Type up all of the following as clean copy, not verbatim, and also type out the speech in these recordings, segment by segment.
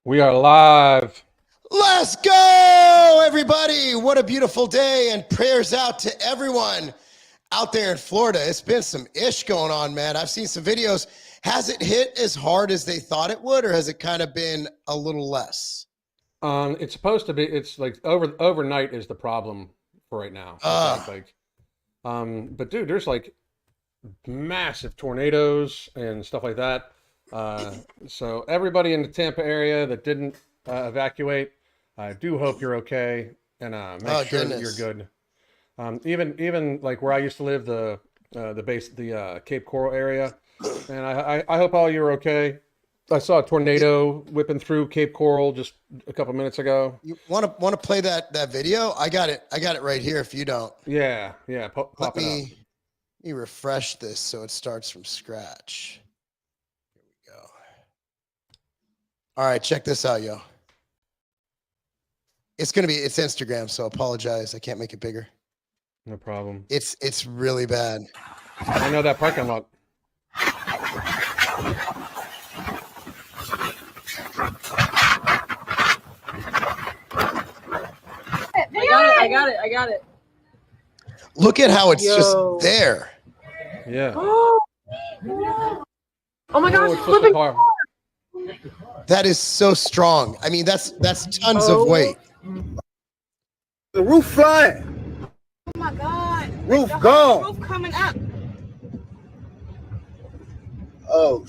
We are live. Let's go, everybody. What a beautiful day, and prayers out to everyone out there in Florida. It's been some ish going on, man. I've seen some videos. Has it hit as hard as they thought it would, or has it kind of been a little less? It's supposed to be. It's like overnight is the problem for right now. I think. But dude, there's like massive tornadoes and stuff like that. So everybody in the Tampa area that didn't evacuate, I do hope you're okay, and make sure that you're good. Even like where I used to live, the Cape Coral area, and I hope all you're okay. I saw a tornado whipping through Cape Coral just a couple minutes ago. You want to play that video? I got it right here. If you don't, yeah. Let me refresh this so it starts from scratch. Here we go. All right, check this out, yo. It's Instagram, so apologize. I can't make it bigger. No problem. It's really bad. I know that parking lot. I got it. Look at how it's just there. Yeah. Oh my gosh, it's flipping car. That is so strong. I mean, that's tons of weight. The roof flying. Oh my God. Roof gone. Roof coming up. Oh.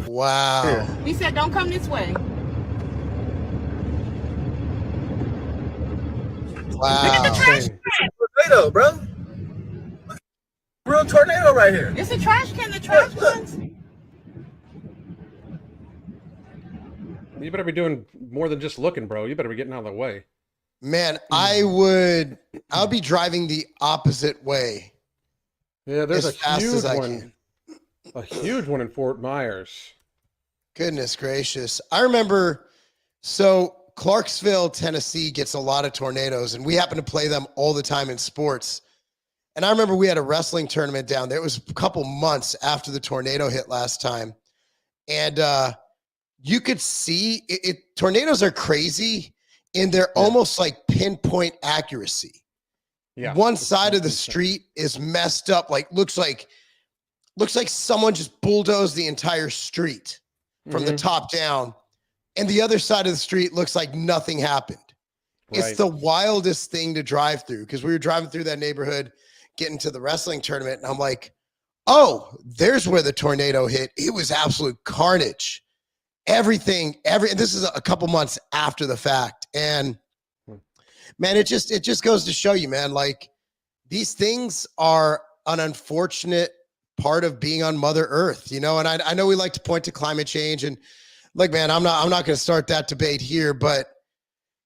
Wow. We said don't come this way. Wow. Look at the trash can. Tornado, bro. Real tornado right here. It's a trash can. The trash cans. You better be doing more than just looking, bro. You better be getting out of the way. Man, I'll be driving the opposite way. Yeah, there's as fast as I can. A huge one in Fort Myers. Goodness gracious. I remember, so Clarksville, Tennessee gets a lot of tornadoes, and we happen to play them all the time in sports. And I remember we had a wrestling tournament down there. It was a couple months after the tornado hit last time. And you could see tornadoes are crazy in their almost like pinpoint accuracy. Yeah. One side of the street is messed up, like looks like someone just bulldozed the entire street from the top down. And the other side of the street looks like nothing happened. Right. It's the wildest thing to drive through, because we were driving through that neighborhood, getting to the wrestling tournament, and I'm like, oh, there's where the tornado hit. It was absolute carnage. Everything, this is a couple months after the fact. And man, it just goes to show you, man, like these things are an unfortunate part of being on Mother Earth, you know? And I know we like to point to climate change, and like, man, I'm not going to start that debate here, but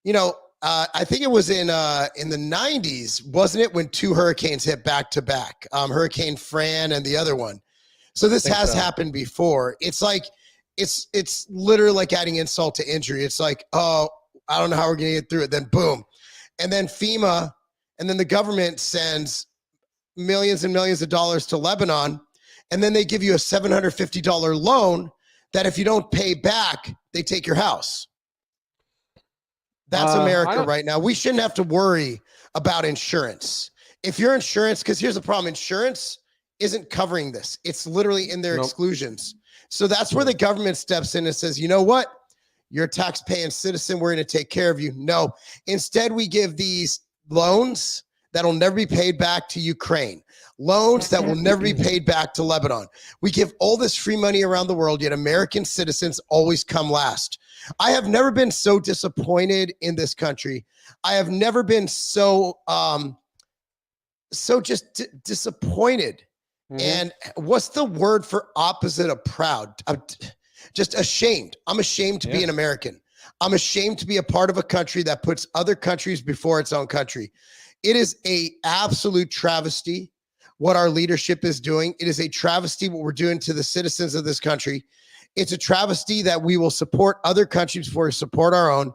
you know, I think it was in the 90s, wasn't it, when two hurricanes hit back to back, Hurricane Fran and the other one. So this has happened before. It's like, it's literally like adding insult to injury. It's like, oh, I don't know how we're going to get through it. Then boom. And then FEMA, and then the government sends millions and millions of dollars to Lebanon. And then they give you a $750 loan that if you don't pay back, they take your house. That's America right now. We shouldn't have to worry about insurance. If your insurance, because here's the problem, insurance isn't covering this. It's literally in their exclusions. So that's where the government steps in and says, you know what? You're a tax-paying citizen. We're going to take care of you. No. Instead, we give these loans that'll never be paid back to Ukraine, loans that will never be paid back to Lebanon. We give all this free money around the world, yet American citizens always come last. I have never been so disappointed in this country. I have never been so disappointed. And what's the word for opposite of proud? I'm just ashamed. I'm ashamed to be an American. I'm ashamed to be a part of a country that puts other countries before its own country. It is a absolute travesty what our leadership is doing. It is a travesty what we're doing to the citizens of this country. It's a travesty that we will support other countries before we support our own.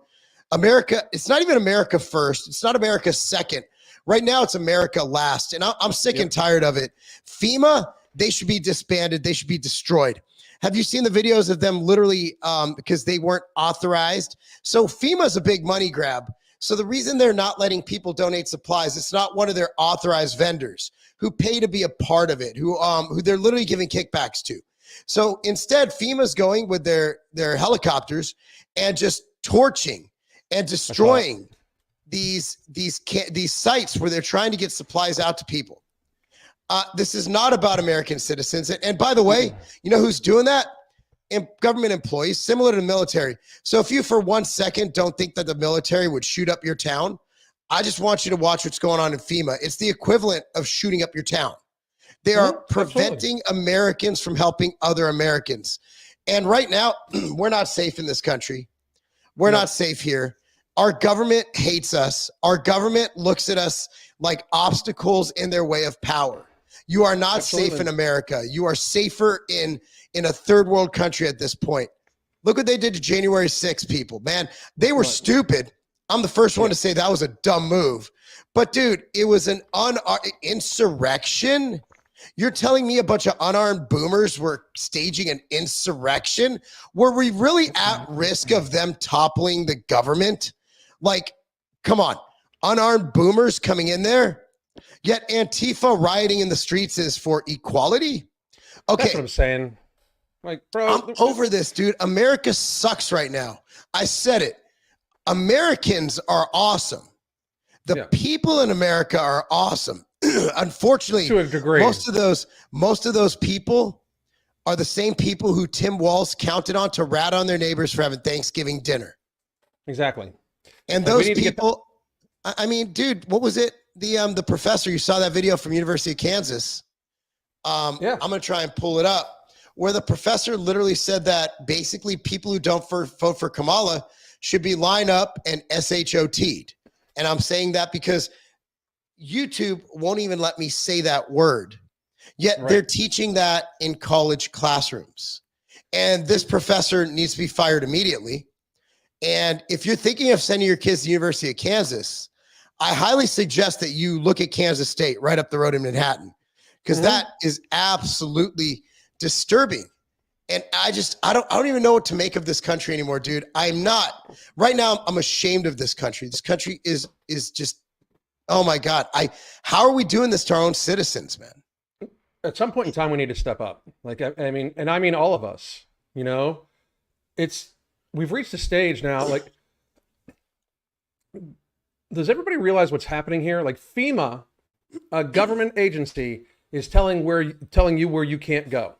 America, it's not even America first. It's not America second. Right now, it's America last. And I'm sick and tired of it. FEMA, they should be disbanded. They should be destroyed. Have you seen the videos of them literally because they weren't authorized? So FEMA's a big money grab. So the reason they're not letting people donate supplies, it's not one of their authorized vendors who pay to be a part of it, who they're literally giving kickbacks to. So instead, FEMA's going with their helicopters and just torching and destroying these sites where they're trying to get supplies out to people. This is not about American citizens. And by the way, you know who's doing that? Government employees, similar to the military. So if you for 1 second don't think that the military would shoot up your town, I just want you to watch what's going on in FEMA. It's the equivalent of shooting up your town. They are preventing Americans from helping other Americans. And right now, we're not safe in this country. We're not safe here. Our government hates us. Our government looks at us like obstacles in their way of power. You are not safe in America. You are safer in a third world country at this point. Look what they did to January 6th, people. Man, they were stupid. I'm the first one to say that was a dumb move. But dude, it was an insurrection. You're telling me a bunch of unarmed boomers were staging an insurrection? Were we really at risk of them toppling the government? Like, come on, unarmed boomers coming in there? Yet Antifa rioting in the streets is for equality? Okay. That's what I'm saying. Like, bro, I'm over this, dude. America sucks right now. I said it. Americans are awesome. The people in America are awesome. Unfortunately, to a degree, most of those people are the same people who Tim Walz counted on to rat on their neighbors for having Thanksgiving dinner. Exactly. And those people, I mean, dude, what was it? The professor, you saw that video from University of Kansas. I'm going to try and pull it up, where the professor literally said that basically people who don't vote for Kamala should be lined up and SHOT'd. And I'm saying that because YouTube won't even let me say that word. Yet they're teaching that in college classrooms. And this professor needs to be fired immediately. And if you're thinking of sending your kids to the University of Kansas, I highly suggest that you look at Kansas State right up the road in Manhattan, because that is absolutely disturbing. And I don't even know what to make of this country anymore, dude. I'm ashamed of this country. This country is just, oh my God. How are we doing this to our own citizens, man? At some point in time, we need to step up. Like, I mean all of us, you know, we've reached a stage now. Like, does everybody realize what's happening here? Like, FEMA, a government agency, is telling you where you can't go.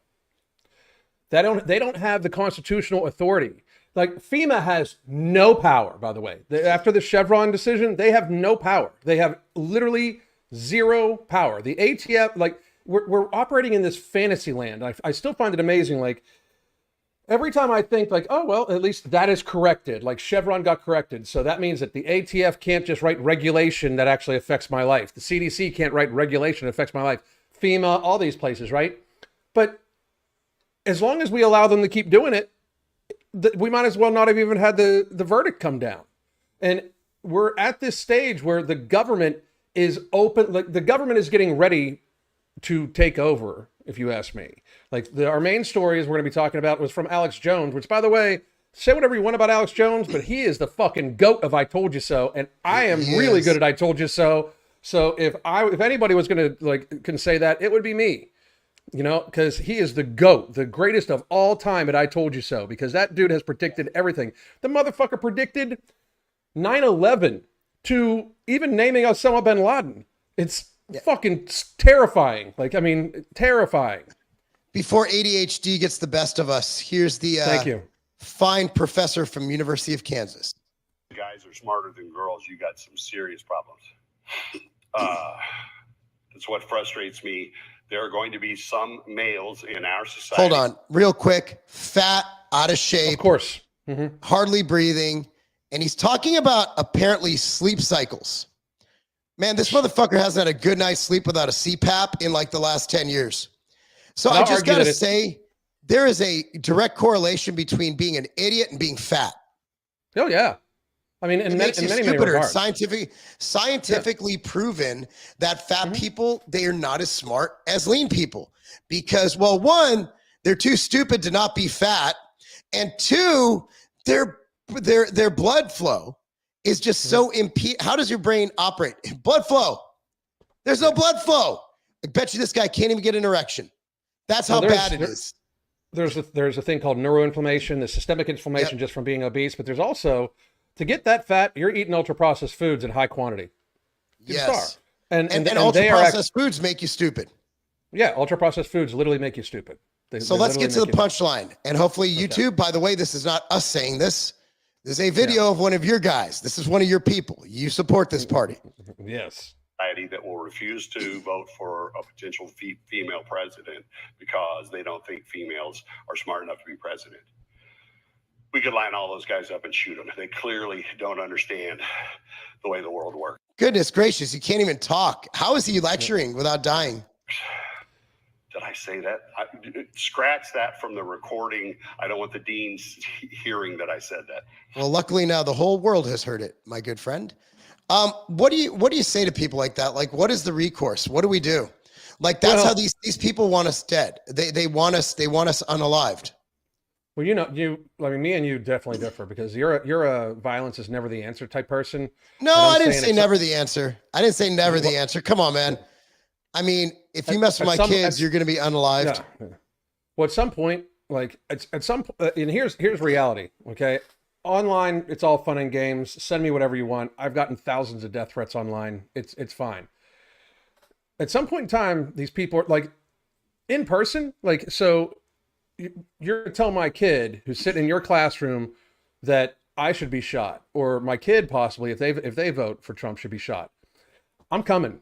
They don't have the constitutional authority. Like, FEMA has no power, by the way. After the Chevron decision, they have no power. They have literally zero power. The ATF, like, we're operating in this fantasy land. I still find it amazing. Like, every time I think, like, oh, well, at least that is corrected. Like, Chevron got corrected. So that means that the ATF can't just write regulation that actually affects my life. The CDC can't write regulation that affects my life. FEMA, all these places, right? But as long as we allow them to keep doing it, we might as well not have even had the verdict come down. And we're at this stage where the government is open. Like, the government is getting ready to take over, if you ask me. Like, our main story is we're going to be talking about was from Alex Jones, which, by the way, say whatever you want about Alex Jones, but he is the fucking GOAT of I Told You So. And I am really good at I Told You So. So if anybody was going to can say that, it would be me. You know, because he is the GOAT, the greatest of all time at I Told You So, because that dude has predicted everything. The motherfucker predicted 9/11 to even naming Osama bin Laden. It's fucking terrifying. Like, I mean, terrifying. Before ADHD gets the best of us, here's the thank you. Fine professor from University of Kansas. Guys are smarter than girls. You got some serious problems. That's what frustrates me. There are going to be some males in our society. Hold on, real quick. Fat, out of shape. Of course. Hardly breathing. And he's talking about apparently sleep cycles. Man, this motherfucker hasn't had a good night's sleep without a CPAP in like the last 10 years. So I just got to say, there is a direct correlation between being an idiot and being fat. Oh, yeah. I mean, in many regards. Scientifically proven that fat people, they are not as smart as lean people. Because, well, one, They're too stupid to not be fat. And two, their blood flow is just so impeded. How does your brain operate? Blood flow. There's no blood flow. I bet you this guy can't even get an erection. That's how bad it is. There's a thing called neuroinflammation, the systemic inflammation just from being obese, but there's also, to get that fat, you're eating ultra processed foods in high quantity. Yes. And ultra processed foods make you stupid. Yeah, ultra processed foods literally make you stupid. So let's get to the punchline. And hopefully YouTube, by the way, this is not us saying this. This is a video of one of your guys. This is one of your people. You support this party. Yes. That will refuse to vote for a potential female president because they don't think females are smart enough to be president. We could line all those guys up and shoot them. They clearly don't understand the way the world works. Goodness gracious, you can't even talk. How is he lecturing without dying? Did I say that? Scratch that from the recording. I don't want the deans hearing that I said that. Well, luckily now the whole world has heard it, my good friend. What do you say to people like that? Like, what is the recourse? What do we do? Like, that's how these people want us dead. They want us unalived. Well, I mean, me and you definitely differ because you're a violence is never the answer type person. No, I didn't say never the answer. I didn't say never the answer. Come on, man. I mean, if you mess with my kids, you're going to be unalived. Yeah. Well, at some point, like at some and here's reality. Okay. Online, it's all fun and games. Send me whatever you want. I've gotten thousands of death threats online. It's fine. At some point in time, these people are like in person. Like, so you're telling my kid who's sitting in your classroom that I should be shot, or my kid possibly, if they vote for Trump, should be shot. I'm coming.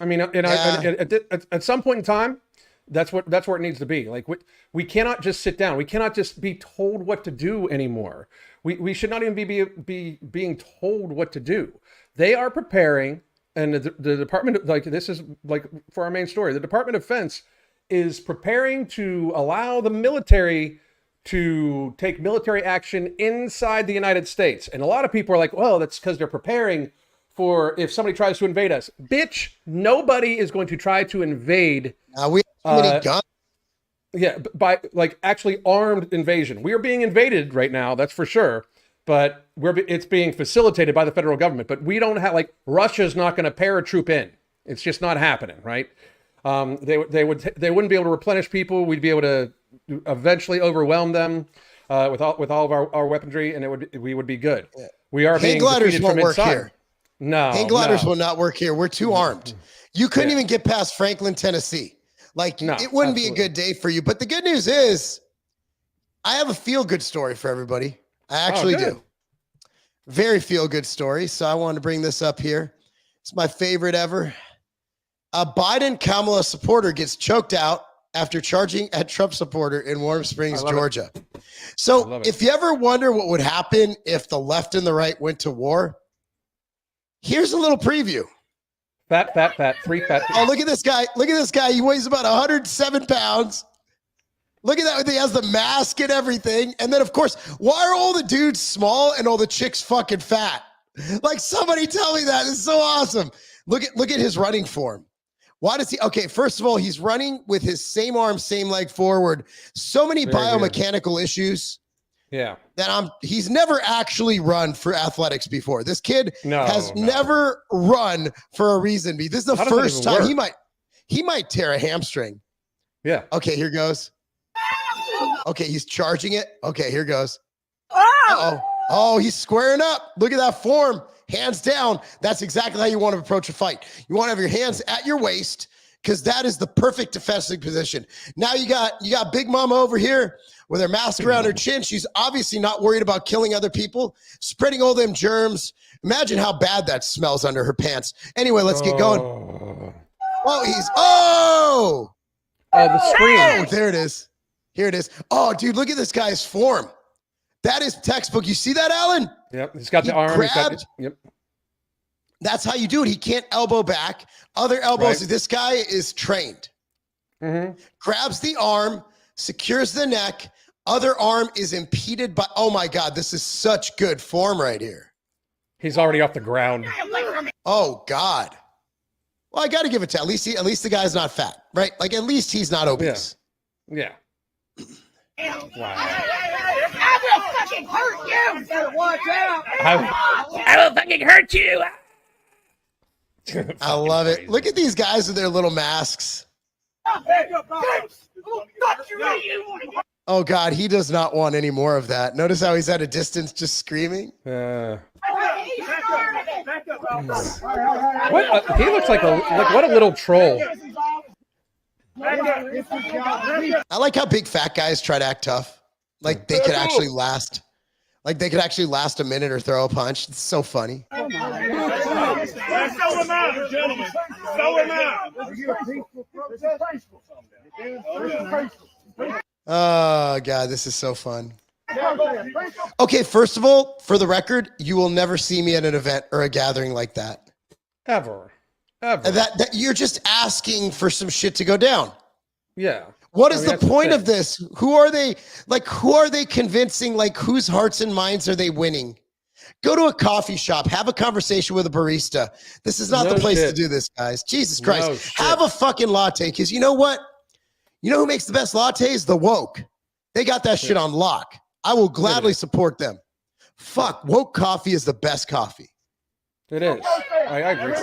I mean, at some point in time, that's where it needs to be. Like we cannot just sit down. We cannot just be told what to do anymore. We should not even be being told what to do. They are preparing, and the Department, like this is like for our main story, the Department of Defense is preparing to allow the military to take military action inside the United States. And a lot of people are like, well, that's because they're preparing for if somebody tries to invade us. Bitch, nobody is going to try to invade. We have too many guns. Yeah, by like actually armed invasion. We are being invaded right now, that's for sure. But it's being facilitated by the federal government. But we don't have, like, Russia's not going to paratroop in. It's just not happening, right? They wouldn't be able to replenish people. We'd be able to eventually overwhelm them with all of our weaponry, and we would be good. Yeah. We are being defeated from inside. Here. No, hang gliders will not work here. We're too armed. You couldn't even get past Franklin, Tennessee. Like, it wouldn't be a good day for you. But the good news is, I have a feel-good story for everybody. I actually do. Very feel-good story. So I wanted to bring this up here. It's my favorite ever. A Biden-Kamala supporter gets choked out after charging at Trump supporter in Warm Springs, Georgia. So if you ever wonder what would happen if the left and the right went to war, here's a little preview. Fat, free fat. Oh, look at this guy. Look at this guy. He weighs about 107 pounds. Look at that. He has the mask and everything. And then, of course, why are all the dudes small and all the chicks fucking fat? Like, somebody tell me that. It's so awesome. Look at his running form. Why does he? Okay, first of all, he's running with his same arm, same leg forward. So many biomechanical issues. Yeah. That he's never actually run for athletics before. This kid has never run for a reason. This is the first time he might tear a hamstring. Yeah. Okay, here goes. Okay, he's charging it. Okay, here goes. Oh, he's squaring up. Look at that form. Hands down. That's exactly how you want to approach a fight. You want to have your hands at your waist, because that is the perfect defensive position. Now you got Big Mama over here with her mask around her chin. She's obviously not worried about killing other people, spreading all them germs. Imagine how bad that smells under her pants. Anyway, let's get going. Oh, the screen. Oh, there it is. Here it is. Oh, dude, look at this guy's form. That is textbook. You see that, Alan? Yep. He's got the arm. Yep. That's how you do it. He can't elbow back. Other elbows. Right. This guy is trained. Mm-hmm. Grabs the arm, secures the neck. Other arm is impeded by. Oh my God, this is such good form right here. He's already off the ground. Oh God. Well, I got to give it to at least the guy's not fat, right? Like, at least he's not obese. Yeah. Wow. I will fucking hurt you. Better watch out. I will fucking hurt you. I love it. Look at these guys with their little masks. Oh God, he does not want any more of that. Notice how he's at a distance, just screaming. What? He looks like what a little troll. I like how big fat guys try to act tough, like they could actually last. Like they could actually last a minute or throw a punch. It's so funny. So am I, gentlemen. So am I. Oh God, this is so fun. Okay, first of all, for the record, you will never see me at an event or a gathering like that. Ever. That you're just asking for some shit to go down. Yeah. What is I mean, the point of this? Who are they? Like, who are they convincing? Like, whose hearts and minds are they winning? Go to a coffee shop, have a conversation with a barista. This is not the place to do this, guys. Jesus Christ. Have a fucking latte, because you know what? You know who makes the best lattes? The woke. They got that shit on lock. I will gladly support them. Fuck, woke coffee is the best coffee. It is. I agree.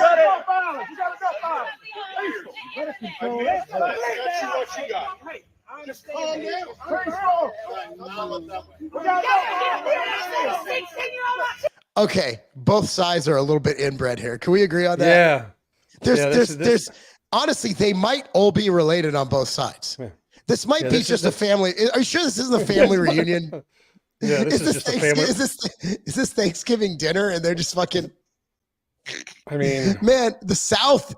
Okay, both sides are a little bit inbred here. Can we agree on that? Yeah. There's honestly, they might all be related on both sides. Yeah. This might be just a family. Are you sure this isn't a family reunion? Yeah, this is just a family. Is this Thanksgiving dinner and they're just fucking? I mean, man, the South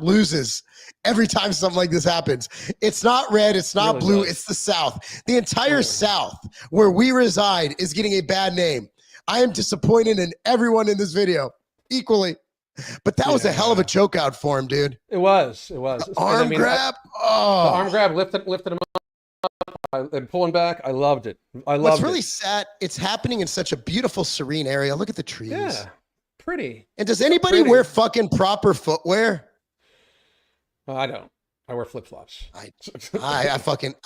loses every time something like this happens. It's not red, it's not really blue, does. it's the South. The entire South, where we reside, is getting a bad name. I am disappointed in everyone in this video equally. But that was a hell of a choke out for him, dude. It was. The arm grab. The arm grab lifted him up and pulling back. I loved it. What's really sad, it's happening in such a beautiful, serene area. Look at the trees. Yeah. Pretty. And does anybody wear fucking proper footwear? I don't. I wear flip flops. I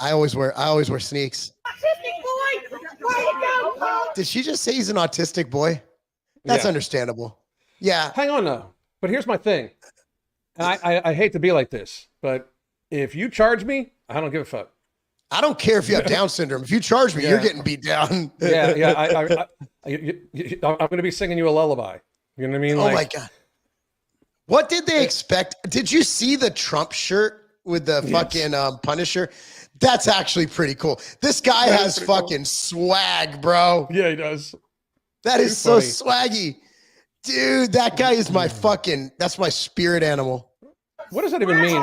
always wear sneaks. Did she just say he's an autistic boy? That's understandable. Yeah. Hang on though. But here's my thing. And I hate to be like this, but if you charge me, I don't give a fuck. I don't care if you have Down syndrome. If you charge me, you're getting beat down. Yeah. I'm going to be singing you a lullaby. You know what I mean? Oh my God. What did they expect? Did you see the Trump shirt with the fucking Punisher? That's actually pretty cool. This guy has fucking swag, bro. Yeah, he does. That is so swaggy. Dude, that guy is my that's my spirit animal. What does that even mean?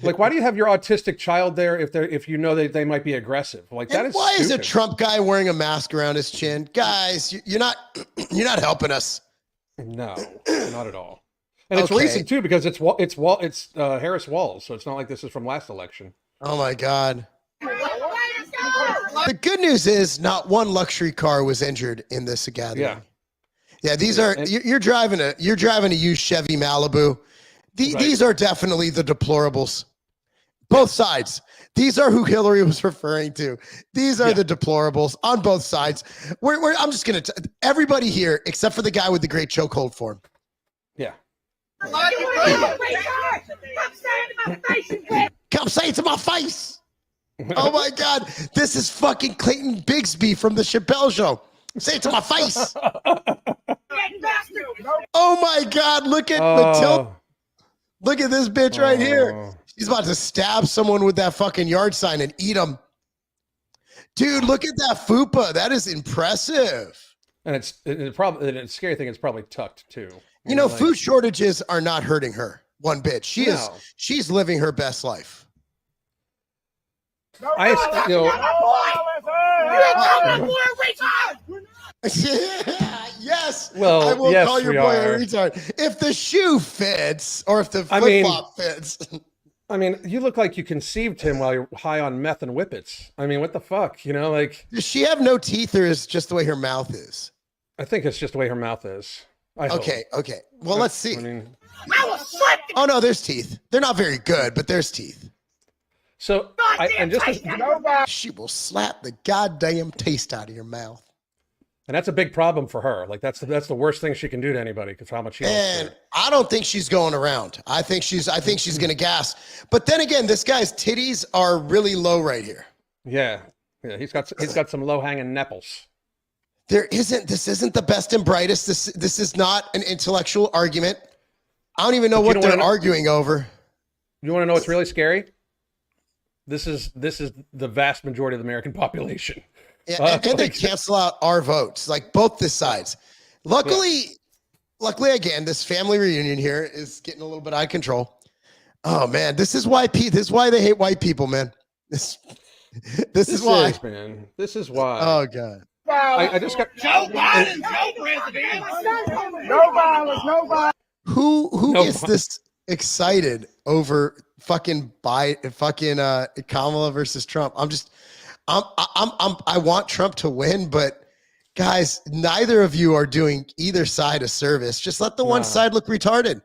Like, why do you have your autistic child there if you know they might be aggressive? Like that is why stupid. is a Trump guy wearing a mask around his chin? Guys, you're not helping us. No, not at all. And it's recent too because it's Harris Walls, so it's not like this is from last election. Oh my God. The good news is not one luxury car was injured in this gathering. Yeah, these are you're driving a used Chevy Malibu. These are definitely the deplorables. Both sides. These are who Hillary was referring to. These are the deplorables on both sides. I'm just gonna everybody here except for the guy with the great chokehold for him. Yeah. Come say it to my face. Oh my God, this is fucking Clayton Bigsby from the Chappelle Show. Say it to my face. Oh my God, look at Matilda. Look at this bitch right here. She's about to stab someone with that fucking yard sign and eat them. Dude, look at that fupa. That is impressive. And the scary thing is probably tucked too. You know, food shortages are not hurting her one bit. She's living her best life. Yes. Well, I will call your boy a retard. If the shoe fits or if the flip-flop fits. I mean, you look like you conceived him while you're high on meth and whippets. I mean, what the fuck? You know, like. Does she have no teeth or is just the way her mouth is? I think it's just the way her mouth is. Okay. Well, let's see. I mean, oh, no, there's teeth. They're not very good, but there's teeth. So, and just as, She will slap the goddamn taste out of your mouth. and that's a big problem for her. Like that's the worst thing she can do to anybody because how much she loves And food. I don't think she's going around. I think she's gonna gas. But then again, this guy's titties are really low right here. Yeah, he's got some low hanging nipples. This isn't the best and brightest. This is not an intellectual argument. I don't even know But you what don't they're wanna know- arguing over. You want to know what's really scary? This is the vast majority of the American population. Yeah, and they cancel out our votes, like both the sides. Luckily, again, this family reunion here is getting a little bit out of control. Oh man, this is why they hate white people, man. This is why, man. This is why. Oh god. I just got Joe Biden's no president. No violence, no violence. Who No, gets this excited over fucking Kamala versus Trump? I want Trump to win, but guys, neither of you are doing either side a service. Just let the one side look retarded,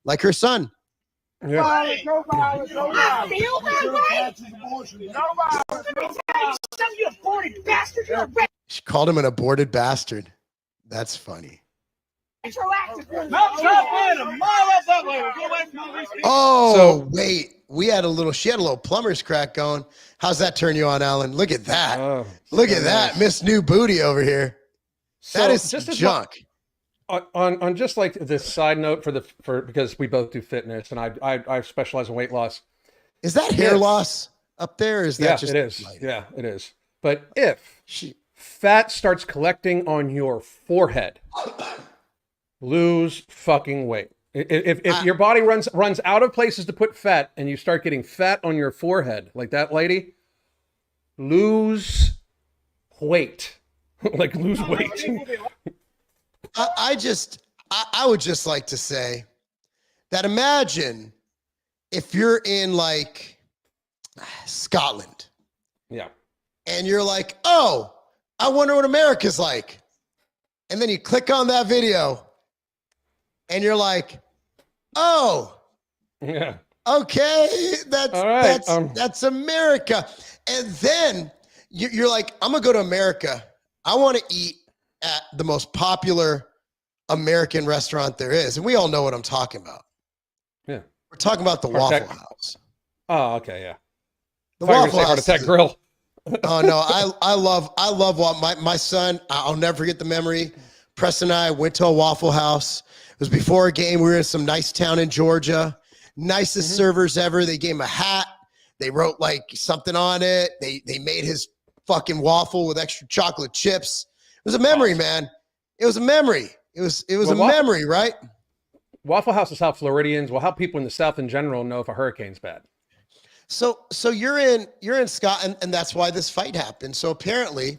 like her son. yeah. No violence, no I violence. feel that way. No violence. You aborted bastard. You're a She called him an aborted bastard. That's funny. retroactive. Oh, So- wait. She had a little plumber's crack going. How's that turn you on, Alan? Look at that. Oh, Look so at that. nice. Miss New Booty over here. So That is just as junk. on just like this side note for because we both do fitness and I specialize in weight loss. Is that hair Yes. loss up there? Or is that Yeah, just it is. lighting? Yeah, it is. But if She, fat starts collecting on your forehead, lose fucking weight. If your body runs out of places to put fat and you start getting fat on your forehead, like that lady, lose weight. Like lose weight. I would just like to say that imagine if you're in like Scotland Yeah. and you're like, oh, I wonder what America's like. And then you click on that video and you're like, oh, Yeah. okay, All right, that's America. And then you're like, I'm gonna go to America. I want to eat at the most popular American restaurant there is, and we all know what I'm talking about. Yeah. We're talking about the Heart Waffle attack. House. Oh, okay, yeah. The I thought you were Waffle gonna say Heart House. Attack Grill. Oh no, I love what my son. I'll never forget the memory. Preston and I went to a Waffle House. It was before a game. We were in some nice town in Georgia. Nicest servers ever. They gave him a hat. They wrote like something on it. They made his fucking waffle with extra chocolate chips. It was a memory, man. It was a memory. It was a memory, right? Waffle House is how Floridians, well, how people in the South in general know if a hurricane's bad. So you're in Scotland, and that's why this fight happened. So apparently,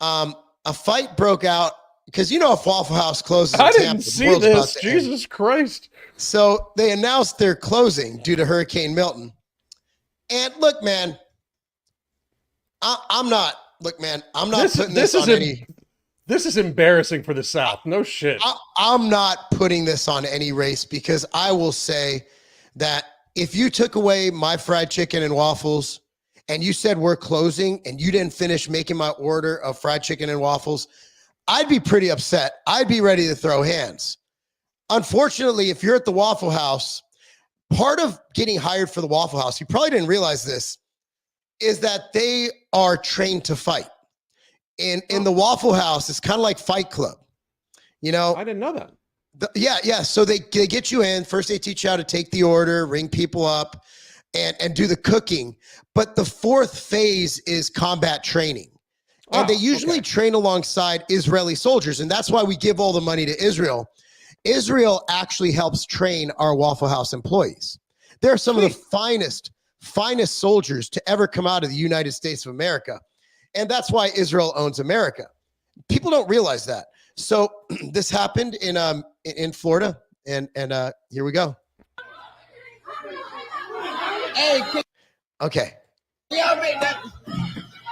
a fight broke out because if Waffle House closes, in I Tampa, didn't the see world's about this. to end. Jesus Christ. So they announced they're closing due to Hurricane Milton. And look, man, I'm not putting this on any. This is embarrassing for the South. No shit. I'm not putting this on any race because I will say that if you took away my fried chicken and waffles and you said we're closing and you didn't finish making my order of fried chicken and waffles, I'd be pretty upset. I'd be ready to throw hands. Unfortunately, if you're at the Waffle House, part of getting hired for the Waffle House, you probably didn't realize this, is that they are trained to fight. In the Waffle House, it's kind of like Fight Club. I didn't know that. Yeah. So they get you in. First, they teach you how to take the order, ring people up, and do the cooking. But the fourth phase is combat training. And they usually train alongside Israeli soldiers. And that's why we give all the money to Israel. Israel actually helps train our Waffle House employees. They're some of the finest soldiers to ever come out of the United States of America. And that's why Israel owns America. People don't realize that. So this happened in Florida, and here we go. Okay.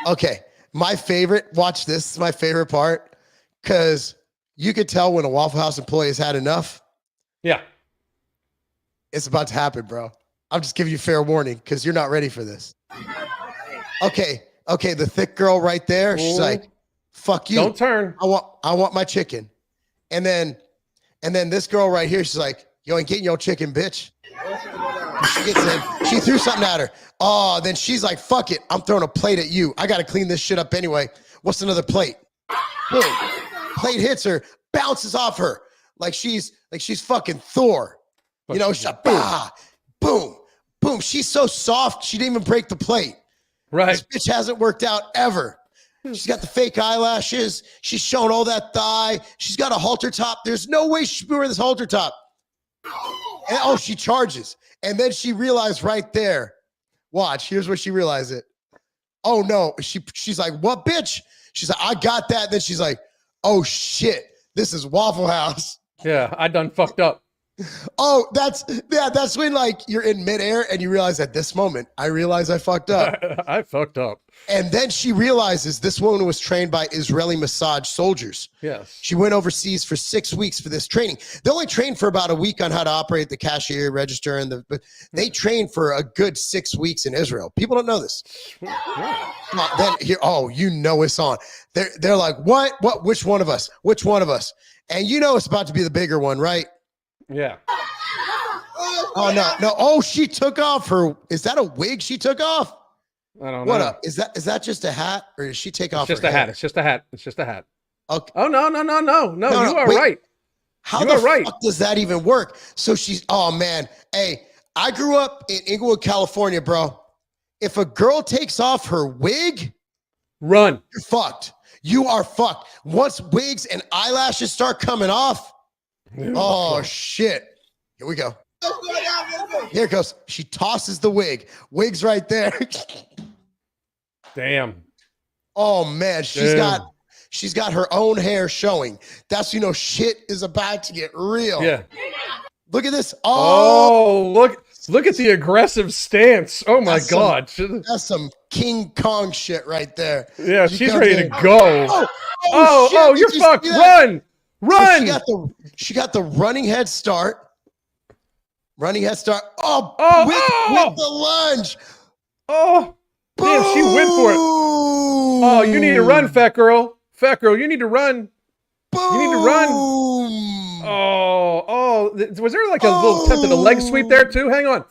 Okay. My favorite, watch this, is my favorite part, because you could tell when a Waffle House employee has had enough. Yeah. It's about to happen, bro. I'm just giving you fair warning because you're not ready for this. Okay, the thick girl right there. She's like, "Fuck you! Don't turn." I want my chicken." And then this girl right here, she's like, "You ain't getting your chicken, bitch." She gets in. She threw something at her. Oh, then she's like, "Fuck it! I'm throwing a plate at you. I gotta clean this shit up anyway. What's another plate?" Boom. Plate hits her, bounces off her like she's fucking Thor. You know, she's like, bah, boom, boom. She's so soft, she didn't even break the plate. Right. This bitch hasn't worked out ever. She's got the fake eyelashes. She's showing all that thigh. She's got a halter top. There's no way she should be wearing this halter top. And oh, she charges. And then she realized right there. Watch, here's where she realized it. Oh no, she's like, "What, bitch?" She's like, "I got that." Then she's like, "Oh shit, this is Waffle House." Yeah, I done fucked up. Oh, that's when like you're in midair and you realize at this moment, I realize I fucked up. I fucked up. And then she realizes this woman was trained by Israeli massage soldiers. Yes. She went overseas for 6 weeks for this training. They only trained for about a week on how to operate the cashier register, but they trained for a good 6 weeks in Israel. People don't know this. Yeah. Then here, oh, you know it's on. They're like, what? Which one of us? Which one of us? And you know it's about to be the bigger one, right? Yeah. Oh no. Oh, she took off her. Is that a wig she took off? I don't know. What up? Is that just a hat, or did she take off? It's just her a hat. hair? It's just a hat. It's just a hat. Okay. Oh no. You are wait. right. How You the are right. fuck does that even work? So she's. Oh man. Hey, I grew up in Inglewood, California, bro. If a girl takes off her wig, Run. you're fucked. You are fucked. Once wigs and eyelashes start coming off, oh shit. Here we go. Here it goes. She tosses the wig. Wig's right there. Damn. Oh man, she's Damn. got her own hair showing. That's shit is about to get real. Yeah. Look at this. Oh, look at the aggressive stance. Oh my God. That's some King Kong shit right there. Yeah, She she's comes ready in. to go. Oh, shit. you're Did you fucked. see that? Run. Run. So she got the running head start. Running head start. Oh, with the lunge. Oh, damn, she went for it. Oh, you need to run, fat girl. Fat girl, you need to run. Boom. You need to run. Oh, was there like a little attempt at a leg sweep there too? Hang on.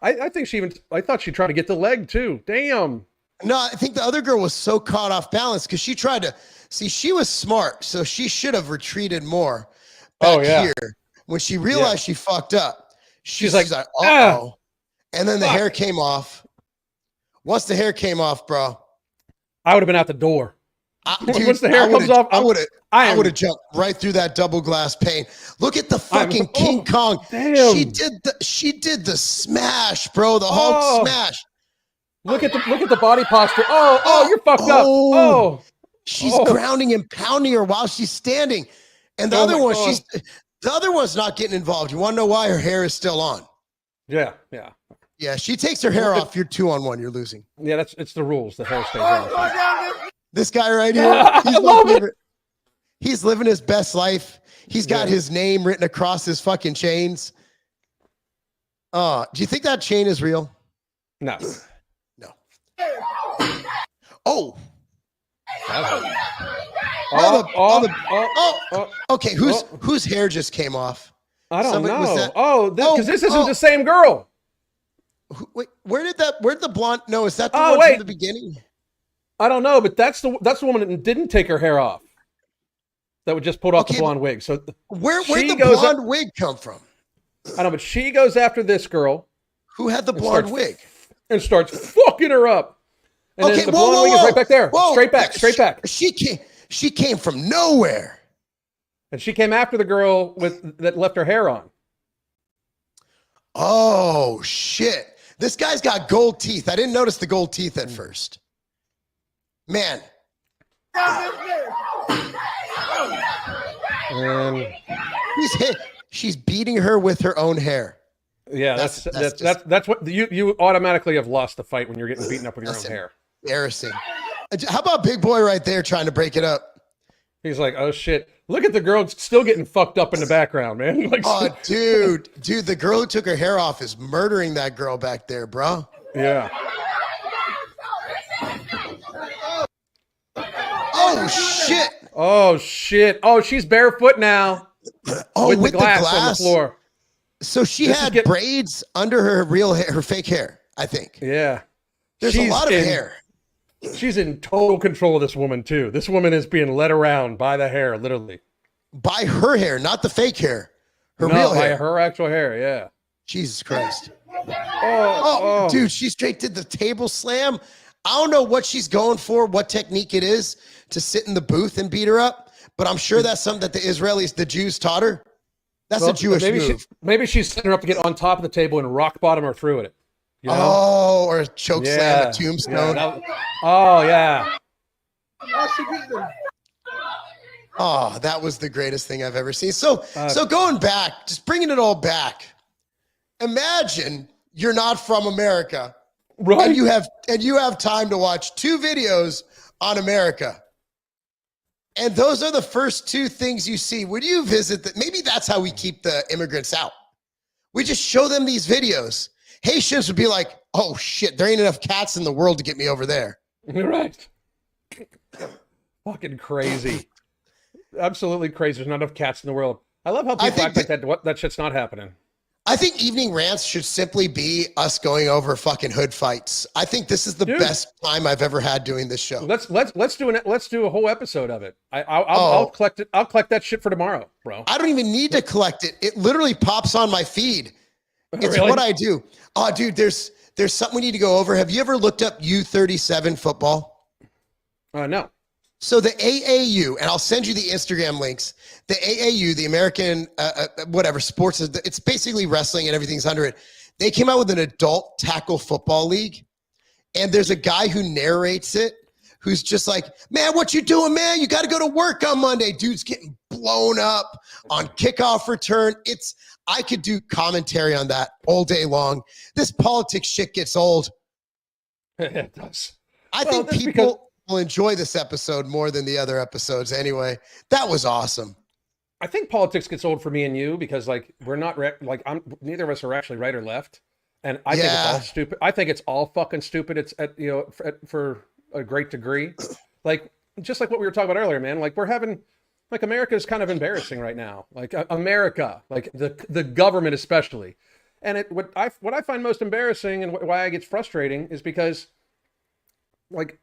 I think I thought she tried to get the leg too. Damn. No, I think the other girl was so caught off balance because she tried to she was smart, so she should have retreated more back here. When she realized she fucked up, she's like, uh-oh. And then the hair came off. Once the hair came off, bro, I would have been out the door. Dude, once the hair comes off, I would have jumped right through that double glass pane. Look at the fucking King Kong. Damn. She did the smash, bro. The Hulk smash. Look at the body posture. Oh, you're fucked up. Oh. She's grounding and pounding her while she's standing. And the other one's not getting involved. You want to know why? Her hair is still on. Yeah. Yeah, she takes her hair off. You're 2-on-1. You're losing. Yeah, it's the rules. The hair stays on. This guy right here. He's living his best life. He's got his name written across his fucking chains. Do you think that chain is real? No. No. Oh. Okay. Whose hair just came off? I don't know. Because this isn't the same girl. Wait, where did the blonde? No, is that the one from the beginning? I don't know, but that's the woman that didn't take her hair off. That would just pull off the blonde wig. So where'd the blonde wig come from? I know, but she goes after this girl. Who had the blonde wig? And starts fucking her up. And then the blonde wig is right back there. Whoa. Straight back. She came from nowhere. And she came after the girl that left her hair on. Oh shit. This guy's got gold teeth. I didn't notice the gold teeth at first. Man. She's beating her with her own hair. Yeah, that's what you automatically have lost the fight when you're getting beaten up with your own hair. Embarrassing. How about Big Boy right there trying to break it up? He's like, oh shit, look at the girl still getting fucked up in the background, man. Like, Oh, dude, the girl who took her hair off is murdering that girl back there, bro. yeah. Oh shit! Oh shit. Oh, she's barefoot now. Oh, with the glass on the floor. So she This is had getting- braids under her real hair, her fake hair, I think. Yeah. There's a lot of hair. She's in total control of this woman too. This woman is being led around by the hair, literally. By her hair, not the fake hair. Her No, real by hair. her actual hair, yeah. Jesus Christ. Oh, Dude, she straight did the table slam. I don't know what she's going for, what technique it is to sit in the booth and beat her up, but I'm sure that's something that the Israelis, the Jews taught her. That's a Jewish move. Maybe she's setting her up to get on top of the table and rock bottom her through it. You know? Oh, or a choke slam, a tombstone. Oh, yeah. Oh, that was the greatest thing I've ever seen. So going back, just bringing it all back. Imagine you're not from America, Right. and you have time to watch 2 videos on America. And those are the first 2 things you see. When you visit that, maybe that's how we keep the immigrants out. We just show them these videos. Haitians would be like, oh shit, there ain't enough cats in the world to get me over there. You're right. Fucking crazy. Absolutely crazy. There's not enough cats in the world. I love how people act like that shit's not happening. I think evening rants should simply be us going over fucking hood fights. I think this is the best time I've ever had doing this show. Let's do a whole episode of it. I'll collect it. I'll collect that shit for tomorrow, bro. I don't even need to collect it. It literally pops on my feed. It's Really? what I do. Oh, dude, there's something we need to go over. Have you ever looked up U37 football? No. So the AAU, and I'll send you the Instagram links. The AAU, the American whatever sports, it's basically wrestling and everything's under it. They came out with an adult tackle football league, and there's a guy who narrates it, who's just like, man, what you doing, man? You got to go to work on Monday. Dude's getting blown up on kickoff return. I could do commentary on that all day long. This politics shit gets old. It does. I think people will enjoy this episode more than the other episodes anyway. That was awesome. I think politics gets old for me and you because like we're not neither of us are actually right or left, and I think it's all stupid. I think it's all fucking stupid. It's for a great degree, like just like what we were talking about earlier, man. Like we're having like America is kind of embarrassing right now. Like America, like the government especially, and what I find most embarrassing and why I get frustrating is because like.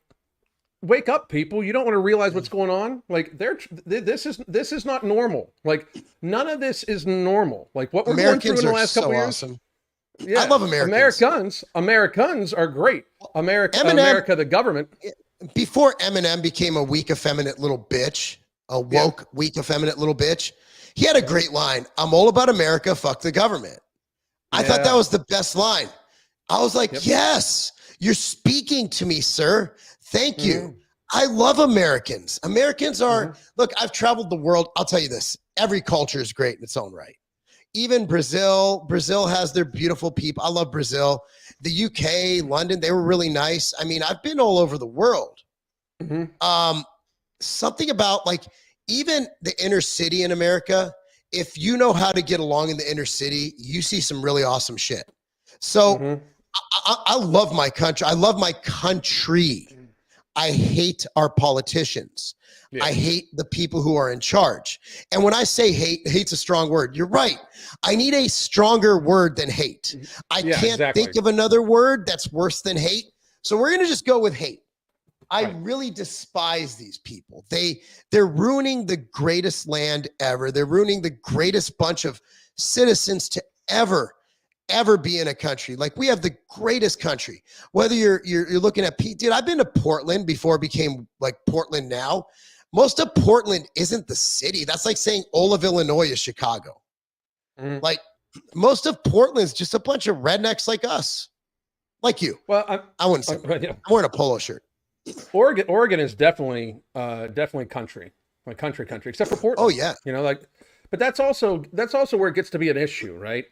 Wake up, people. You don't want to realize what's going on. Like this is not normal. Like none of this is normal. Like what we're going through in the last couple years. Awesome. Yeah, I love Americans. Americans are great. America, the government. Before Eminem became a weak, effeminate little bitch, a woke, weak, effeminate little bitch, he had a great line. I'm all about America. Fuck the government. I thought that was the best line. I was like, yes, you're speaking to me, sir. Thank you. I love Americans. Americans are, look, I've traveled the world. I'll tell you this. Every culture is great in its own right. Even Brazil has their beautiful people. I love Brazil. The UK, London, they were really nice. I mean, I've been all over the world. Something about like even the inner city in America, if you know how to get along in the inner city, you see some really awesome shit. So I love my country. I love my country. I hate our politicians. Yeah. I hate the people who are in charge. And when I say hate's a strong word. You're right. I need a stronger word than hate. I can't think of another word that's worse than hate. So we're going to just go with hate. I really despise these people. They're ruining the greatest land ever. They're ruining the greatest bunch of citizens to ever be in a country. Like we have the greatest country. Whether you're looking at dude, I've been to Portland before it became like Portland now. Most of Portland isn't the city. That's like saying all of Illinois is Chicago. Like most of Portland's just a bunch of rednecks like us, like you. Well, I wouldn't say. I'm wearing a polo shirt. Oregon is definitely country, like country, except for Portland. Oh yeah, but that's also where it gets to be an issue, right?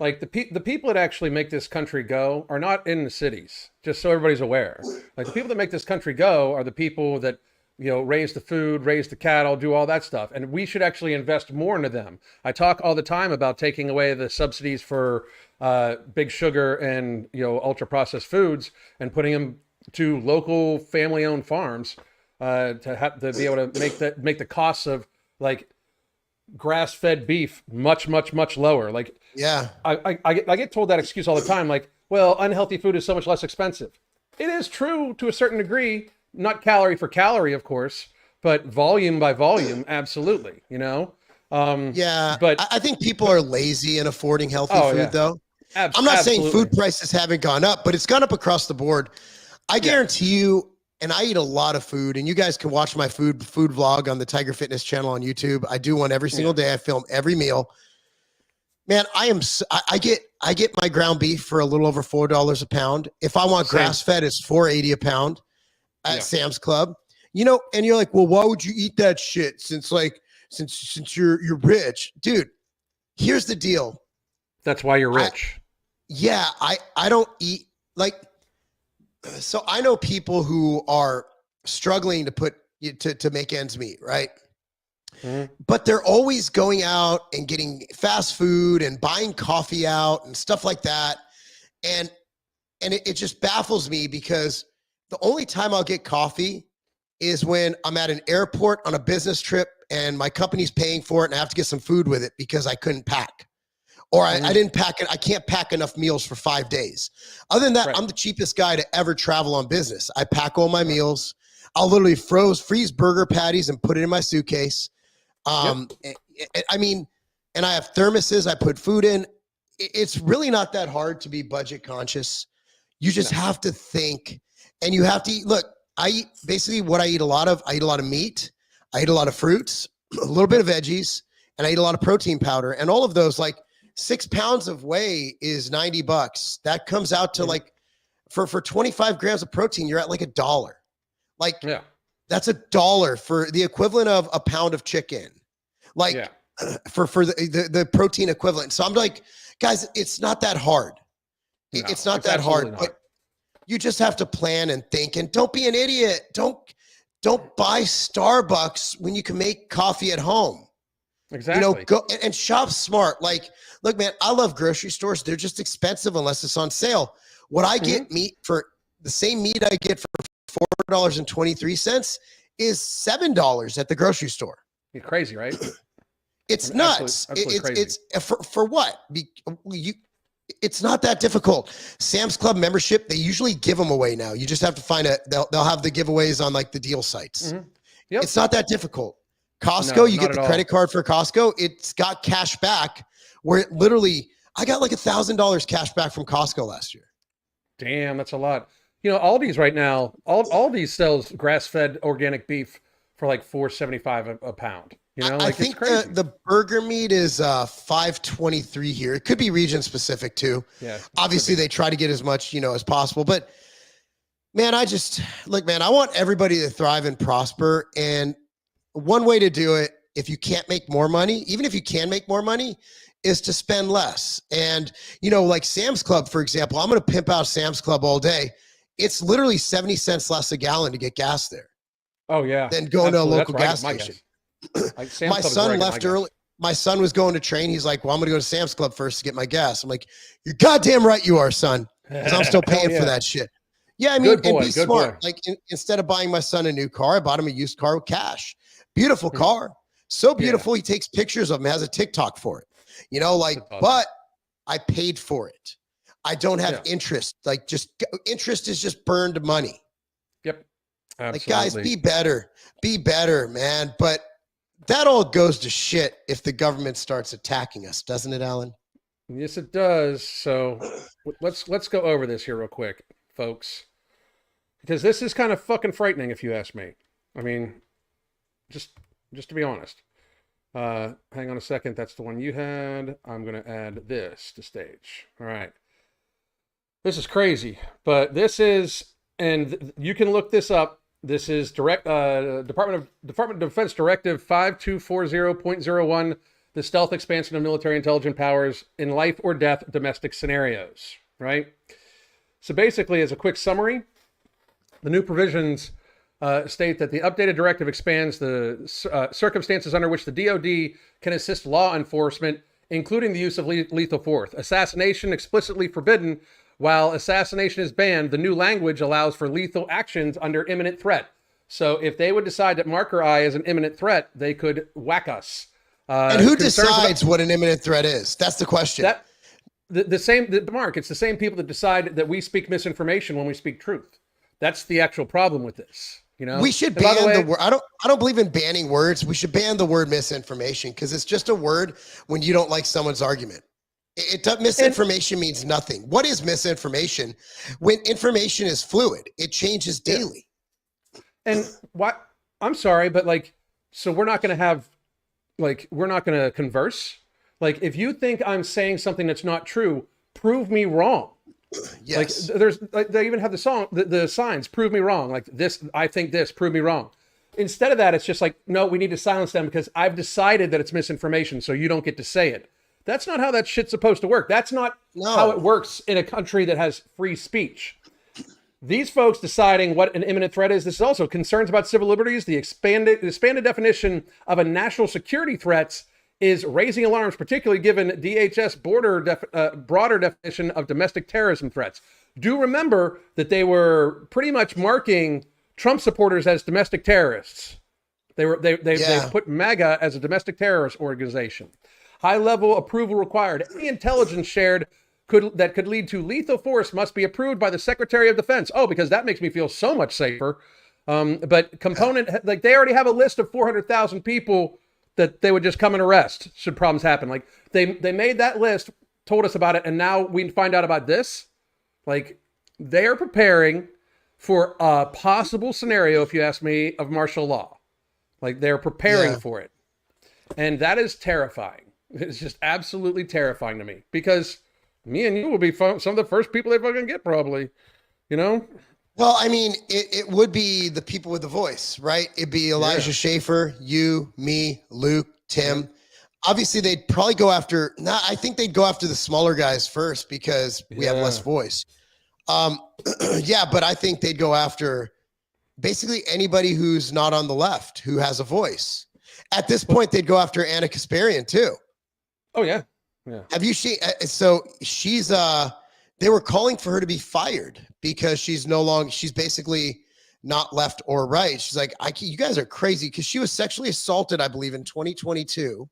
Like the people that actually make this country go are not in the cities, just so everybody's aware. Like the people that make this country go are the people that raise the food, raise the cattle, do all that stuff. And we should actually invest more into them. I talk all the time about taking away the subsidies for big sugar and, ultra processed foods and putting them to local family owned farms to be able to make the costs of like grass fed beef much, much, much lower. Like, Yeah. I get told that excuse all the time. Like, well, unhealthy food is so much less expensive. It is true to a certain degree, not calorie for calorie, of course, but volume by volume, absolutely. Yeah, But I think people are lazy in affording healthy Oh, food, yeah. though. I'm not saying Absolutely. food prices haven't gone up, but it's gone up across the board. I guarantee you, and I eat a lot of food, and you guys can watch my food vlog on the Tiger Fitness channel on YouTube. I do one every single day. I film every meal. Man, I get my ground beef for a little over $4 a pound. If I want Same. grass fed, it's $4.80 a pound at Yeah. Sam's Club. And you're like, well, why would you eat that shit? Since you're rich, dude. Here's the deal. That's why you're rich. I don't eat so I know people who are struggling to make ends meet, right? Mhm. But they're always going out and getting fast food and buying coffee out and stuff like that. And it just baffles me because the only time I'll get coffee is when I'm at an airport on a business trip and my company's paying for it and I have to get some food with it because I couldn't pack. Or I didn't pack it. I can't pack enough meals for 5 days. Other than that, Right. I'm the cheapest guy to ever travel on business. I pack all my meals. I'll literally freeze burger patties and put it in my suitcase. I mean, and I have thermoses I put food in. It's really not that hard to be budget conscious. You just have to think, and you have to eat. Look, I eat basically what I eat a lot of. I eat a lot of meat. I eat a lot of fruits, a little bit of veggies, and I eat a lot of protein powder. And all of those, like 6 pounds of whey is $90. That comes out to like for 25 grams of protein, you're at like $1. Like Yeah. that's $1 for the equivalent of a pound of chicken. Like Yeah. for the protein equivalent. So I'm like, guys, it's not that hard. No, It's not it's that hard, absolutely not. but you just have to plan and think, and don't be an idiot. Don't buy Starbucks when you can make coffee at home. Exactly. Go and shop smart. Like, look, man, I love grocery stores. They're just expensive unless it's on sale. What I get meat for the same meat I get for $4.23 is $7 at the grocery store. You're crazy, right? It's I mean, nuts. absolutely crazy. It's for what? It's not that difficult. Sam's Club membership, they usually give them away now. You just have to find they'll have the giveaways on like the deal sites. Yep. It's not that difficult. Costco, No, you not get at the all. credit card for Costco. It's got cash back where it literally, I got like $1,000 cash back from Costco last year. Damn, that's a lot. Aldi's right now, Aldi's sells grass-fed organic beef for like $4.75 a pound. I think it's crazy. the burger meat is $5.23 here. It could be region specific too. Yeah. Obviously, they try to get as much, as possible. But man, I want everybody to thrive and prosper. And one way to do it, if you can't make more money, even if you can make more money, is to spend less. And, like Sam's Club, for example, I'm going to pimp out Sam's Club all day. It's literally 70 cents less a gallon to get gas there Oh yeah. than going to a Absolutely. local That's gas where I get station. my gas. Like, Sam's My Club is son where I get left my gas. early. My son was going to train. He's like, well, I'm going to go to Sam's Club first to get my gas. I'm like, you're goddamn right you are, son, because I'm still paying Hell for yeah. that shit. Yeah, I mean, Good boy, and be good smart. boy. Like instead of buying my son a new car, I bought him a used car with cash. Beautiful car. So beautiful. He takes pictures of him, has a TikTok for it. That's awesome. But I paid for it. I don't have Yeah. interest. Like interest is just burned money. Yep. Absolutely. Like guys, be better, man. But that all goes to shit if the government starts attacking us, doesn't it, Alan? Yes, it does. So let's go over this here real quick, folks, because this is kind of fucking frightening, if you ask me. I mean, just to be honest. Hang on a second. That's the one you had. I'm going to add this to stage. All right. This is crazy, but this is, and you can look this up. This is Department of Defense Directive 5240.01, the stealth expansion of military intelligence powers in life or death domestic scenarios, right? So basically, as a quick summary, the new provisions state that the updated directive expands the circumstances under which the DoD can assist law enforcement, including the use of lethal force. Assassination explicitly forbidden. While assassination is banned, the new language allows for lethal actions under imminent threat. So if they would decide that Mark or I is an imminent threat, they could whack us. And who decides what an imminent threat is? That's the question. Mark, it's the same people that decide that we speak misinformation when we speak truth. That's the actual problem with this. You know, we should ban the word. I don't believe in banning words. We should ban the word misinformation because it's just a word when you don't like someone's argument. Misinformation means nothing. What is misinformation? When information is fluid, it changes daily. And what? I'm sorry, but like, so we're not going to converse. Like, if you think I'm saying something that's not true, prove me wrong. Yes. They even have the song, the signs, prove me wrong. Like this, I think this, prove me wrong. Instead of that, it's just like, no, we need to silence them because I've decided that it's misinformation, so you don't get to say it. That's not how that shit's supposed to work. That's not how it works in a country that has free speech. These folks deciding what an imminent threat is. This is also concerns about civil liberties. The expanded definition of a national security threats is raising alarms, particularly given DHS broader definition of domestic terrorism threats. Do remember that they were pretty much marking Trump supporters as domestic terrorists. They put MAGA as a domestic terrorist organization. High-level approval required. Any intelligence shared that could lead to lethal force must be approved by the Secretary of Defense. Oh, because that makes me feel so much safer. But they already have a list of 400,000 people that they would just come and arrest should problems happen. Like they made that list, told us about it, and now we find out about this. Like they are preparing for a possible scenario, if you ask me, of martial law. Like they're preparing for it. And that is terrifying. It's just absolutely terrifying to me because me and you will be some of the first people they fucking get probably, you know? Well, I mean, it would be the people with the voice, right? It'd be Elijah Schaefer, you, me, Luke, Tim. Obviously, they'd probably go after, I think they'd go after the smaller guys first because we have less voice. But I think they'd go after basically anybody who's not on the left, who has a voice. At this point, they'd go after Anna Kasparian too. Oh, yeah. Have you seen, so she's, they were calling for her to be fired because she's basically not left or right. She's like, you guys are crazy because she was sexually assaulted, I believe, in 2022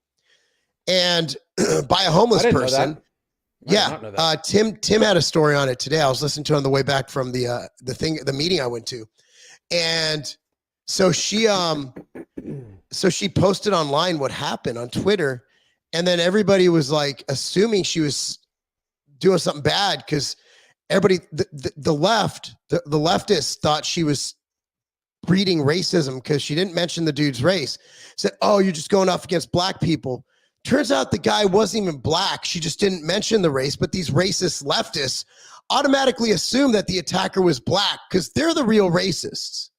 and by a homeless person. Yeah. Tim had a story on it today. I was listening to it on the way back from the meeting I went to. And so she posted online what happened on Twitter. And then everybody was like assuming she was doing something bad because everybody, the leftists thought she was breeding racism because she didn't mention the dude's race. Said, oh, you're just going off against black people. Turns out the guy wasn't even black. She just didn't mention the race. But these racist leftists automatically assume that the attacker was black because they're the real racists.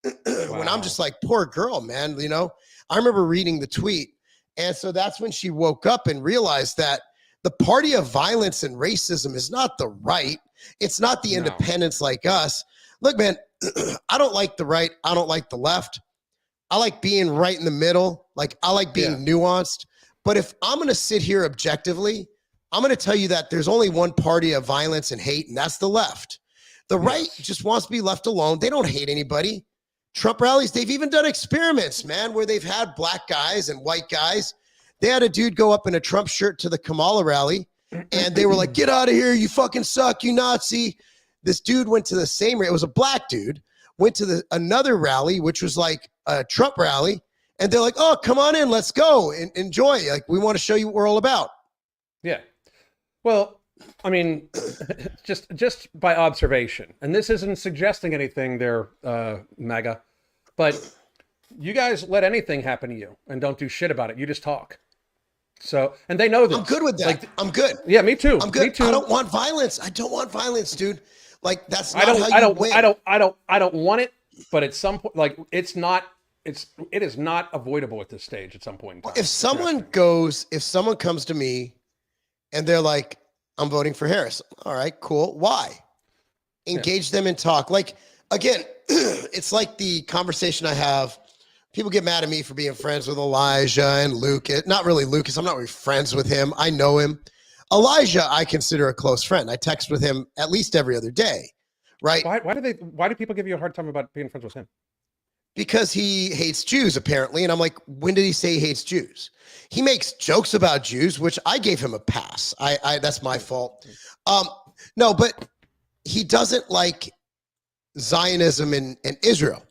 When I'm just like, poor girl, man, you know, I remember reading the tweet. And so that's when she woke up and realized that the party of violence and racism is not the right. It's not the independents like us. Look, man, I don't like the right. I don't like the left. I like being right in the middle. Like I like being nuanced. But if I'm going to sit here objectively, I'm going to tell you that there's only one party of violence and hate, and that's the left. The right just wants to be left alone. They don't hate anybody. Trump rallies, they've even done experiments, man, where they've had black guys and white guys. They had a dude go up in a Trump shirt to the Kamala rally, and they were like, get out of here, you fucking suck, you Nazi. This dude went to the same, it was a black dude, went to another rally, which was like a Trump rally, and they're like, oh, come on in, let's go, and enjoy. Like, we want to show you what we're all about. Yeah. Well, I mean, just by observation, and this isn't suggesting anything there, MAGA, but you guys let anything happen to you and don't do shit about it. You just talk. So, and they know this. I'm good with that. Like, I'm good. Yeah, me too. I'm good. Me too. I don't want violence. I don't want violence, dude. Like, that's not how you win. I don't want it, but at some point, like, it is not avoidable at this stage at some point in time. If someone comes to me and they're like, I'm voting for Harris. All right, cool. Why? Engage them in talk. Like, Again, it's like the conversation I have. People get mad at me for being friends with Elijah and Lucas. Not really Lucas. I'm not really friends with him. I know him. Elijah, I consider a close friend. I text with him at least every other day, right? Why do people give you a hard time about being friends with him? Because he hates Jews, apparently. And I'm like, when did he say he hates Jews? He makes jokes about Jews, which I gave him a pass. That's my fault. No, but he doesn't like Zionism in Israel.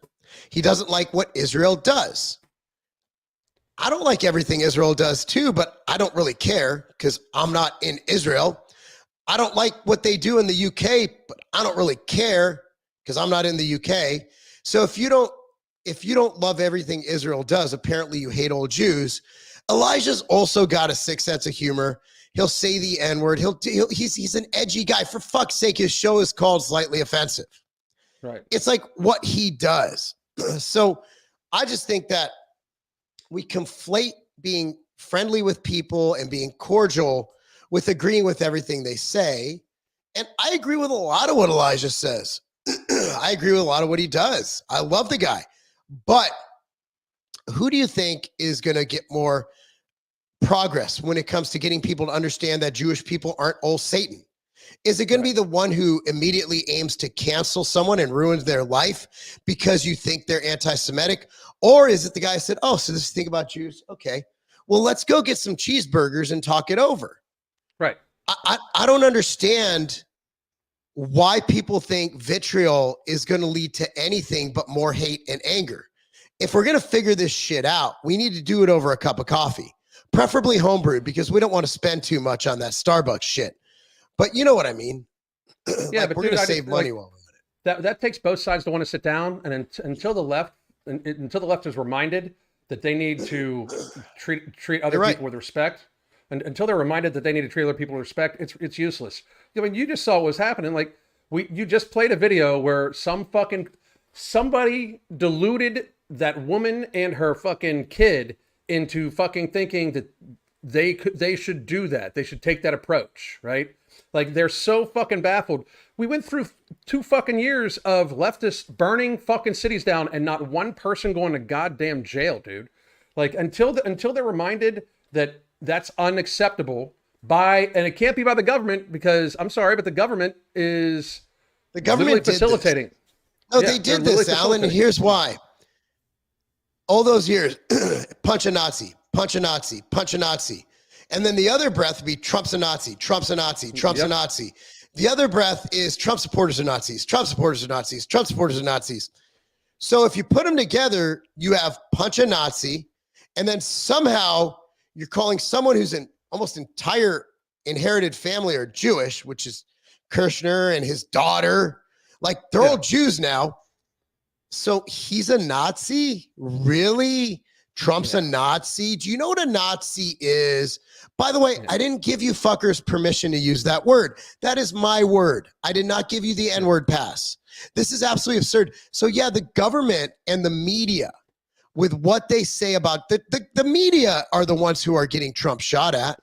He doesn't like what Israel does. I don't like everything Israel does too, but I don't really care because I'm not in Israel. I don't like what they do in the UK, but I don't really care because I'm not in the UK. So if you don't love everything Israel does, apparently you hate old Jews. Elijah's also got a sick sense of humor. He'll say the N-word. He's an edgy guy. For fuck's sake, his show is called Slightly Offensive. Right. It's like what he does. So I just think that we conflate being friendly with people and being cordial with agreeing with everything they say. And I agree with a lot of what Elijah says. I agree with a lot of what he does. I love the guy. But who do you think is going to get more progress when it comes to getting people to understand that Jewish people aren't all Satan? Is it going to be the one who immediately aims to cancel someone and ruins their life because you think they're anti-Semitic? Or is it the guy who said, oh, so this is the thing about Jews? Okay, well, let's go get some cheeseburgers and talk it over. Right. I don't understand why people think vitriol is going to lead to anything but more hate and anger. If we're going to figure this shit out, we need to do it over a cup of coffee, preferably homebrewed, because we don't want to spend too much on that Starbucks shit. But you know what I mean? Yeah, like but we're going to save money while we're at it. That takes both sides to want to sit down, and until the left is reminded that they need to treat other people with respect, and until they're reminded that they need to treat other people with respect, it's useless. I mean, you just saw what was happening. Like you just played a video where somebody deluded that woman and her fucking kid into fucking thinking that they should do that. They should take that approach, right? Like they're so fucking baffled. We went through 2 fucking years of leftists burning fucking cities down and not one person going to goddamn jail, dude. Like until they're reminded that that's unacceptable and it can't be by the government, because I'm sorry, but the government is facilitating. No, they did this, Alan, and here's why. All those years, punch a Nazi, punch a Nazi, punch a Nazi. And then the other breath would be Trump's a Nazi, Trump's a Nazi, Trump's a Nazi. The other breath is Trump supporters are Nazis, Trump supporters are Nazis, Trump supporters are Nazis. So if you put them together, you have punch a Nazi, and then somehow you're calling someone who's an almost entire inherited family are Jewish, which is Kirshner and his daughter. Like they're all Jews now. So he's a Nazi? Really? Trump's a Nazi? Do you know what a Nazi is? By the way, I didn't give you fuckers permission to use that word. That is my word. I did not give you the N-word pass. This is absolutely absurd. So yeah, the government and the media, with what they say about the media are the ones who are getting Trump shot at.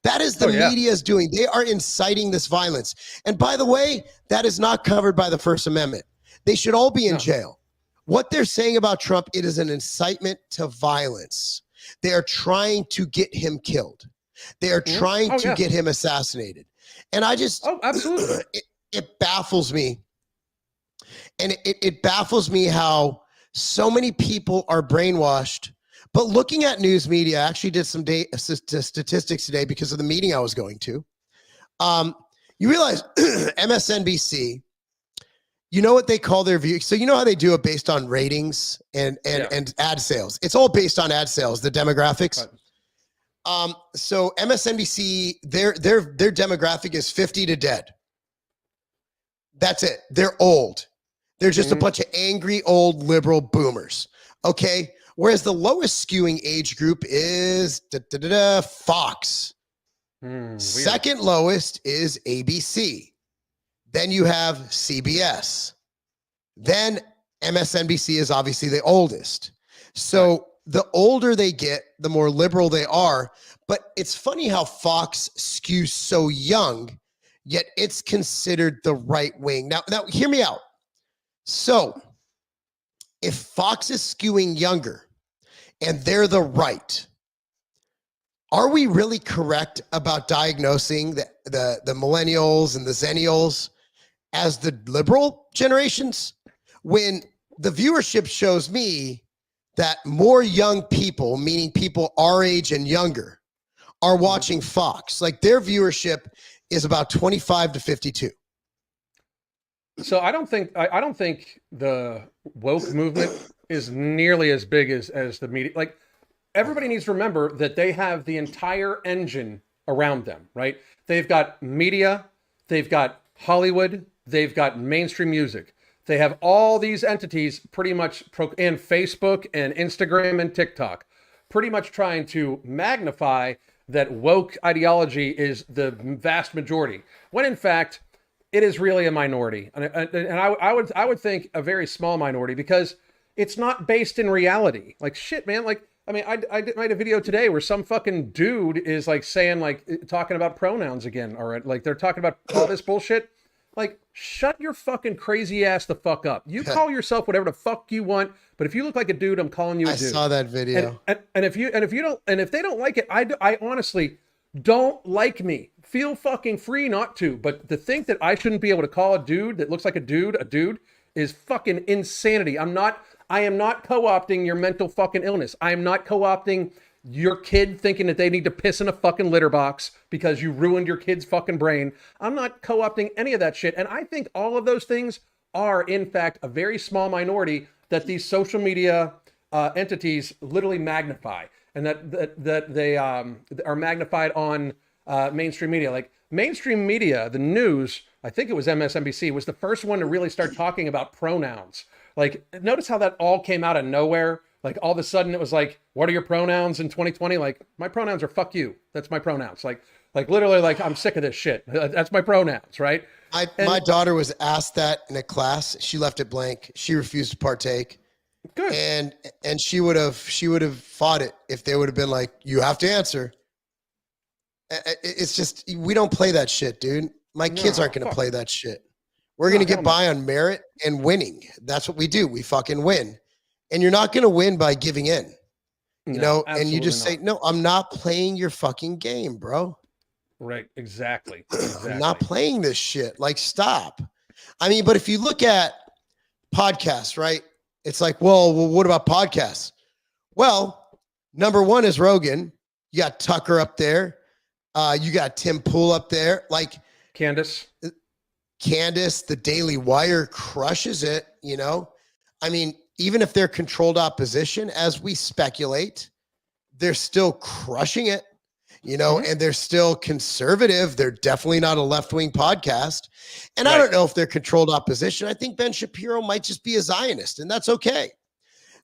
That is the media's doing. They are inciting this violence. And by the way, that is not covered by the First Amendment. They should all be in jail. What they're saying about Trump, it is an incitement to violence. They are trying to get him killed. They are trying to get him assassinated. And I just, absolutely. It baffles me. And it baffles me how so many people are brainwashed. But looking at news media, I actually did some statistics today because of the meeting I was going to. You realize MSNBC, you know what they call their view? So you know how they do it based on ratings and ad sales. It's all based on ad sales, the demographics. Right. So MSNBC, their demographic is 50 to dead. That's it. They're old. They're just a bunch of angry old liberal boomers. Okay. Whereas the lowest skewing age group is Fox. Second lowest is ABC. Then you have CBS. Then MSNBC is obviously the oldest. So the older they get, the more liberal they are. But it's funny how Fox skews so young, yet it's considered the right wing. Now hear me out. So if Fox is skewing younger and they're the right, are we really correct about diagnosing the millennials and the zennials as the liberal generations when the viewership shows me that more young people, meaning people our age and younger, are watching Fox? Like their viewership is about 25 to 52. So I don't think the woke movement is nearly as big as the media. Like everybody needs to remember that they have the entire engine around them, right? They've got media, they've got Hollywood, they've got mainstream music. They have all these entities pretty much, and Facebook and Instagram and TikTok, pretty much trying to magnify that woke ideology is the vast majority, when in fact, it is really a minority. And I would think a very small minority, because it's not based in reality. Like shit, man. Like, I mean, I made a video today where some fucking dude is like saying, like, talking about pronouns again, or like they're talking about all this bullshit. Like, shut your fucking crazy ass the fuck up. You call yourself whatever the fuck you want, but if you look like a dude, I'm calling you a dude. I saw that video. And if they don't like it, I honestly don't like me. Feel fucking free not to. But to think that I shouldn't be able to call a dude that looks like a dude is fucking insanity. I am not co-opting your mental fucking illness. I am not co-opting your kid thinking that they need to piss in a fucking litter box because you ruined your kid's fucking brain. I'm not co-opting any of that shit. And I think all of those things are, in fact, a very small minority that these social media entities literally magnify, and that they are magnified on mainstream media. Like mainstream media, the news, I think it was MSNBC, was the first one to really start talking about pronouns. Like, notice how that all came out of nowhere. Like, all of a sudden it was like, what are your pronouns in 2020? Like, my pronouns are fuck you. That's my pronouns. Like literally, like, I'm sick of this shit. That's my pronouns, right? My daughter was asked that in a class. She left it blank. She refused to partake. Good. And she would have fought it if they would have been like, you have to answer. It's just, we don't play that shit, dude. My kids aren't going to play that shit. We're going to get by on merit and winning. That's what we do. We fucking win. And you're not going to win by giving in, you know, and you just say, no, I'm not playing your fucking game, bro. Right. Exactly. I'm not playing this shit. Like, stop. I mean, but if you look at podcasts, right? It's like, well, what about podcasts? Well, number one is Rogan. You got Tucker up there. You got Tim Pool up there. Like Candace, the Daily Wire crushes it, you know? I mean, even if they're controlled opposition, as we speculate, they're still crushing it, you know, and they're still conservative. They're definitely not a left-wing podcast. And I don't know if they're controlled opposition. I think Ben Shapiro might just be a Zionist, and that's okay.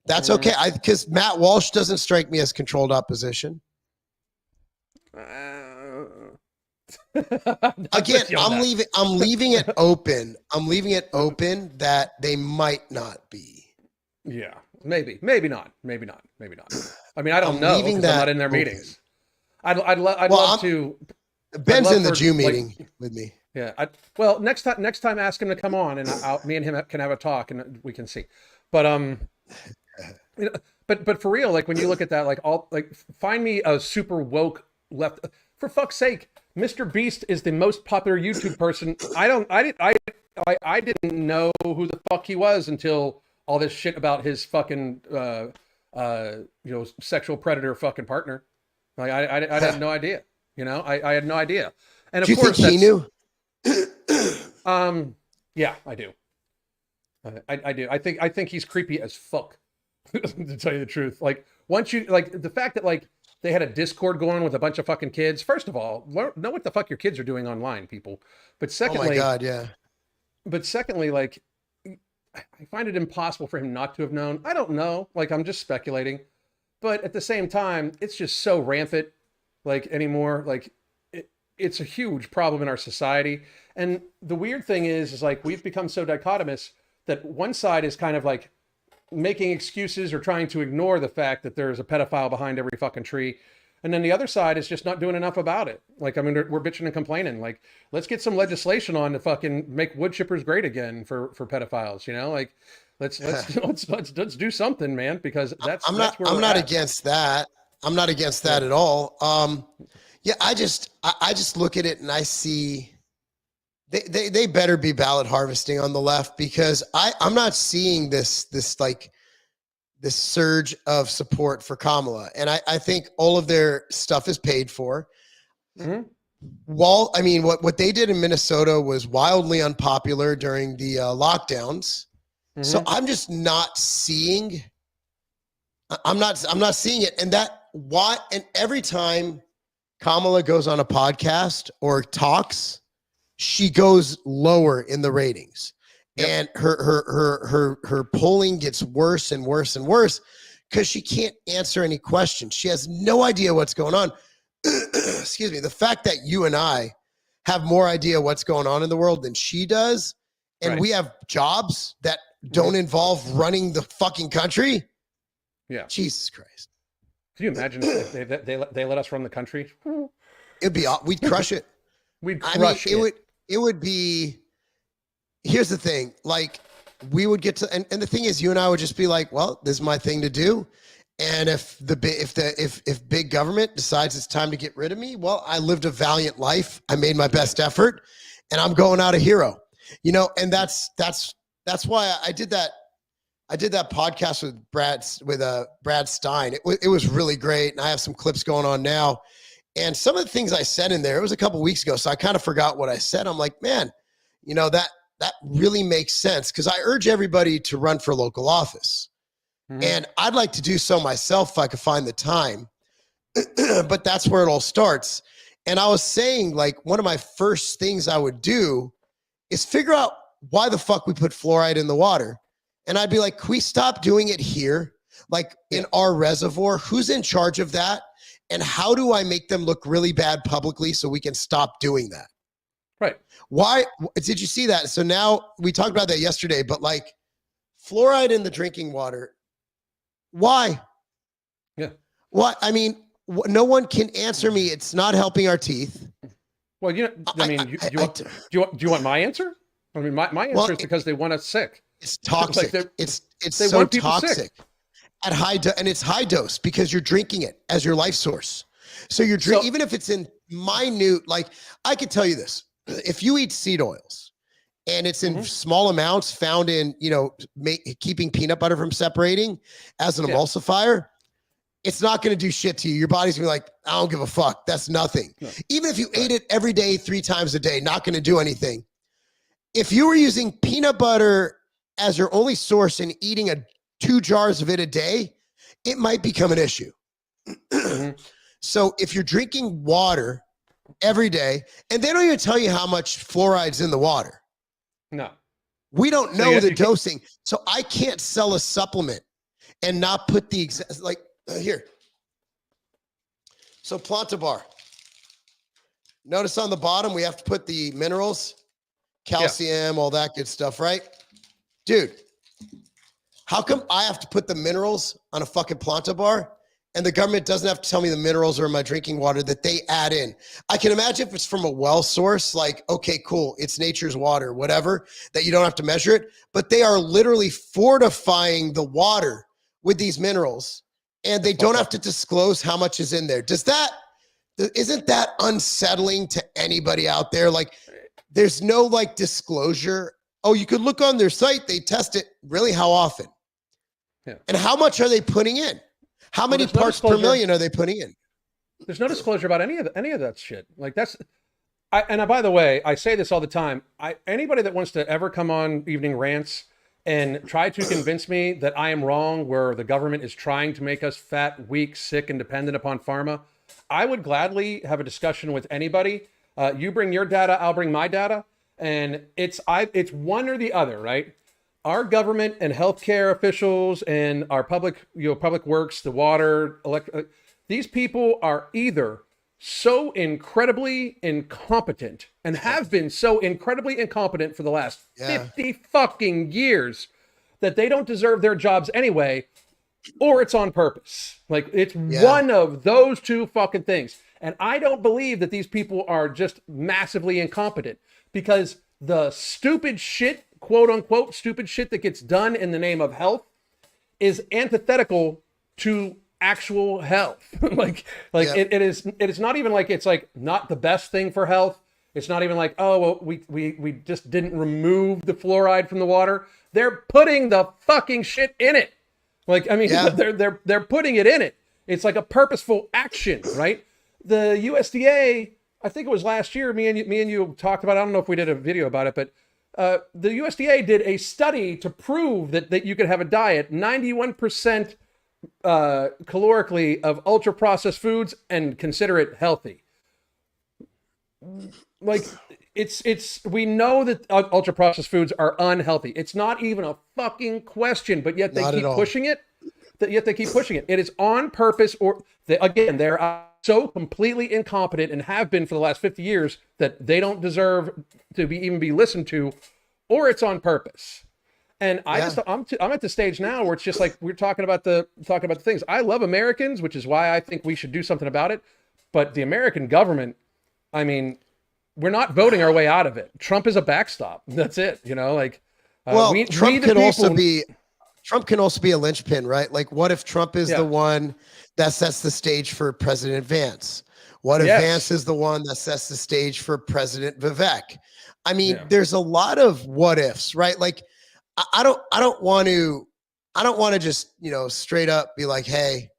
That's okay. Because Matt Walsh doesn't strike me as controlled opposition. Again, I'm leaving it open. I'm leaving it open that they might not be. Yeah, maybe not. I mean, I don't know because I'm not in their meetings. I'd love to. Ben's in the Jew meeting with me. Yeah. Well, next time, ask him to come on, and me and him can have a talk, and we can see. But you know, but for real, like when you look at that, find me a super woke left. For fuck's sake, Mr. Beast is the most popular YouTube person. I didn't know who the fuck he was until all this shit about his fucking sexual predator fucking partner. Like I had no idea. You know, I had no idea. And of course, he knew? Yeah, I do. I do. I think he's creepy as fuck. To tell you the truth, like once you like the fact that like they had a Discord going with a bunch of fucking kids. First of all, know what the fuck your kids are doing online, people. But secondly, oh my God, yeah. But secondly, like I find it impossible for him not to have known. I don't know. Like I'm just speculating. But at the same time, it's just so rampant, like anymore. Like it's a huge problem in our society. And the weird thing is like we've become so dichotomous that one side is kind of like making excuses or trying to ignore the fact that there's a pedophile behind every fucking tree. And then the other side is just not doing enough about it. Like, I mean, we're bitching and complaining. Like, let's get some legislation on to fucking make wood chippers great again for pedophiles. You know, like let's do something, man, because that's where I'm we're not at. against that. I'm not against that at all. Yeah, I just look at it and I see they better be ballot harvesting on the left, because I'm not seeing this surge of support for Kamala. And I think all of their stuff is paid for. Mhm. I mean, what they did in Minnesota was wildly unpopular during the lockdowns. So Mhm. I'm just not seeing. I'm not seeing it. And and every time Kamala goes on a podcast or talks, she goes lower in the ratings. Yep. And her polling gets worse and worse and worse because she can't answer any questions. She has no idea what's going on. Excuse me. The fact that you and I have more idea what's going on in the world than she does, and Right. we have jobs that don't involve running the fucking country. Yeah. Jesus Christ. Can you imagine if they let us run the country? We'd crush it. We'd crush it. It would be. Here's the thing, like, we would get to, and the thing is, you and I would just be like, well, this is my thing to do. And if big government decides it's time to get rid of me, well, I lived a valiant life. I made my best effort, and I'm going out a hero, you know. And that's why I did that podcast with Brad Stein. It was really great. And I have some clips going on now. And some of the things I said in there, it was a couple weeks ago, so I kind of forgot what I said. I'm like, man, you know, that really makes sense, because I urge everybody to run for local office. Mhm. And I'd like to do so myself if I could find the time. But that's where it all starts. And I was saying, like, one of my first things I would do is figure out why the fuck we put fluoride in the water. And I'd be like, can we stop doing it here? Like, in our reservoir, who's in charge of that? And how do I make them look really bad publicly so we can stop doing that? Right. Why did you see that? So now, we talked about that yesterday, but like, fluoride in the drinking water, why? Yeah. Why? I mean, no one can answer me. It's not helping our teeth. Well, you know, I mean, do you want my answer? I mean, my answer is because they want us sick. It's toxic. Like it's they so want people toxic sick. at and it's high dose because you're drinking it as your life source. So you're even if it's in minute, like, I could tell you this: if you eat seed oils and it's in small amounts found in, you know, keeping peanut butter from separating as an emulsifier, it's not going to do shit to you. Your body's going to be like, I don't give a fuck. That's nothing. No. Even if you ate it every day, 3 times a day, not going to do anything. If you were using peanut butter as your only source and eating 2 jars of it a day, it might become an issue. So if you're drinking water every day, and they don't even tell you how much fluoride's in the water. No. We don't know the dosing. So I can't sell a supplement and not put the exact, like, here. So Plantabar. Notice on the bottom, we have to put the minerals, calcium, all that good stuff, right? Dude, how come I have to put the minerals on a fucking Plantabar and the government doesn't have to tell me the minerals are in my drinking water that they add in? I can imagine if it's from a well source, like, okay, cool, it's nature's water, whatever, that you don't have to measure it, but they are literally fortifying the water with these minerals, and they don't have to disclose how much is in there. Isn't that unsettling to anybody out there? Like, there's no like disclosure. Oh, you could look on their site, they test it. Really, how often? Yeah. And how much are they putting in? How many parts per million are they putting in? There's no disclosure about any of that shit. Like, that's, by the way, I say this all the time. Anybody that wants to ever come on Evening Rants and try to convince me that I am wrong, where the government is trying to make us fat, weak, sick, and dependent upon pharma, I would gladly have a discussion with anybody. You bring your data, I'll bring my data, and it's one or the other, right? Our government and healthcare officials and our public works, the water, these people are either so incredibly incompetent and have been so incredibly incompetent for the last 50 fucking years that they don't deserve their jobs anyway, or it's on purpose. Like it's Yeah. one of those two fucking things. And I don't believe that these people are just massively incompetent, because the stupid shit, quote unquote, stupid shit that gets done in the name of health is antithetical to actual health. like Yeah. it is not even like it's like not the best thing for health. It's not even like, oh, well, we just didn't remove the fluoride from the water. They're putting the fucking shit in it. Like, I mean, Yeah. they're putting it in it. It's like a purposeful action, right? The USDA, I think it was last year, me and you talked about it. I don't know if we did a video about it, but the USDA did a study to prove that you could have a diet 91% calorically of ultra processed foods and consider it healthy. Like it's we know that ultra processed foods are unhealthy. It's not even a fucking question, but yet they Not keep at all. pushing it. Yet they keep pushing it. It is on purpose, or again, they're so completely incompetent and have been for the last 50 years that they don't deserve to even be listened to, or it's on purpose. And I'm at the stage now where it's just like we're talking about the things. I love Americans, which is why I think we should do something about it. But the American government, I mean, we're not voting our way out of it. Trump is a backstop. That's it. You know, like Well, we Trump the can also people- be Trump can also be a linchpin, right? Like, what if Trump is Yeah. the one that sets the stage for President Vance? What if Yes. Vance is the one that sets the stage for President Vivek? I mean, Yeah. there's a lot of what ifs, right? Like, I don't want to just, straight up be like, hey,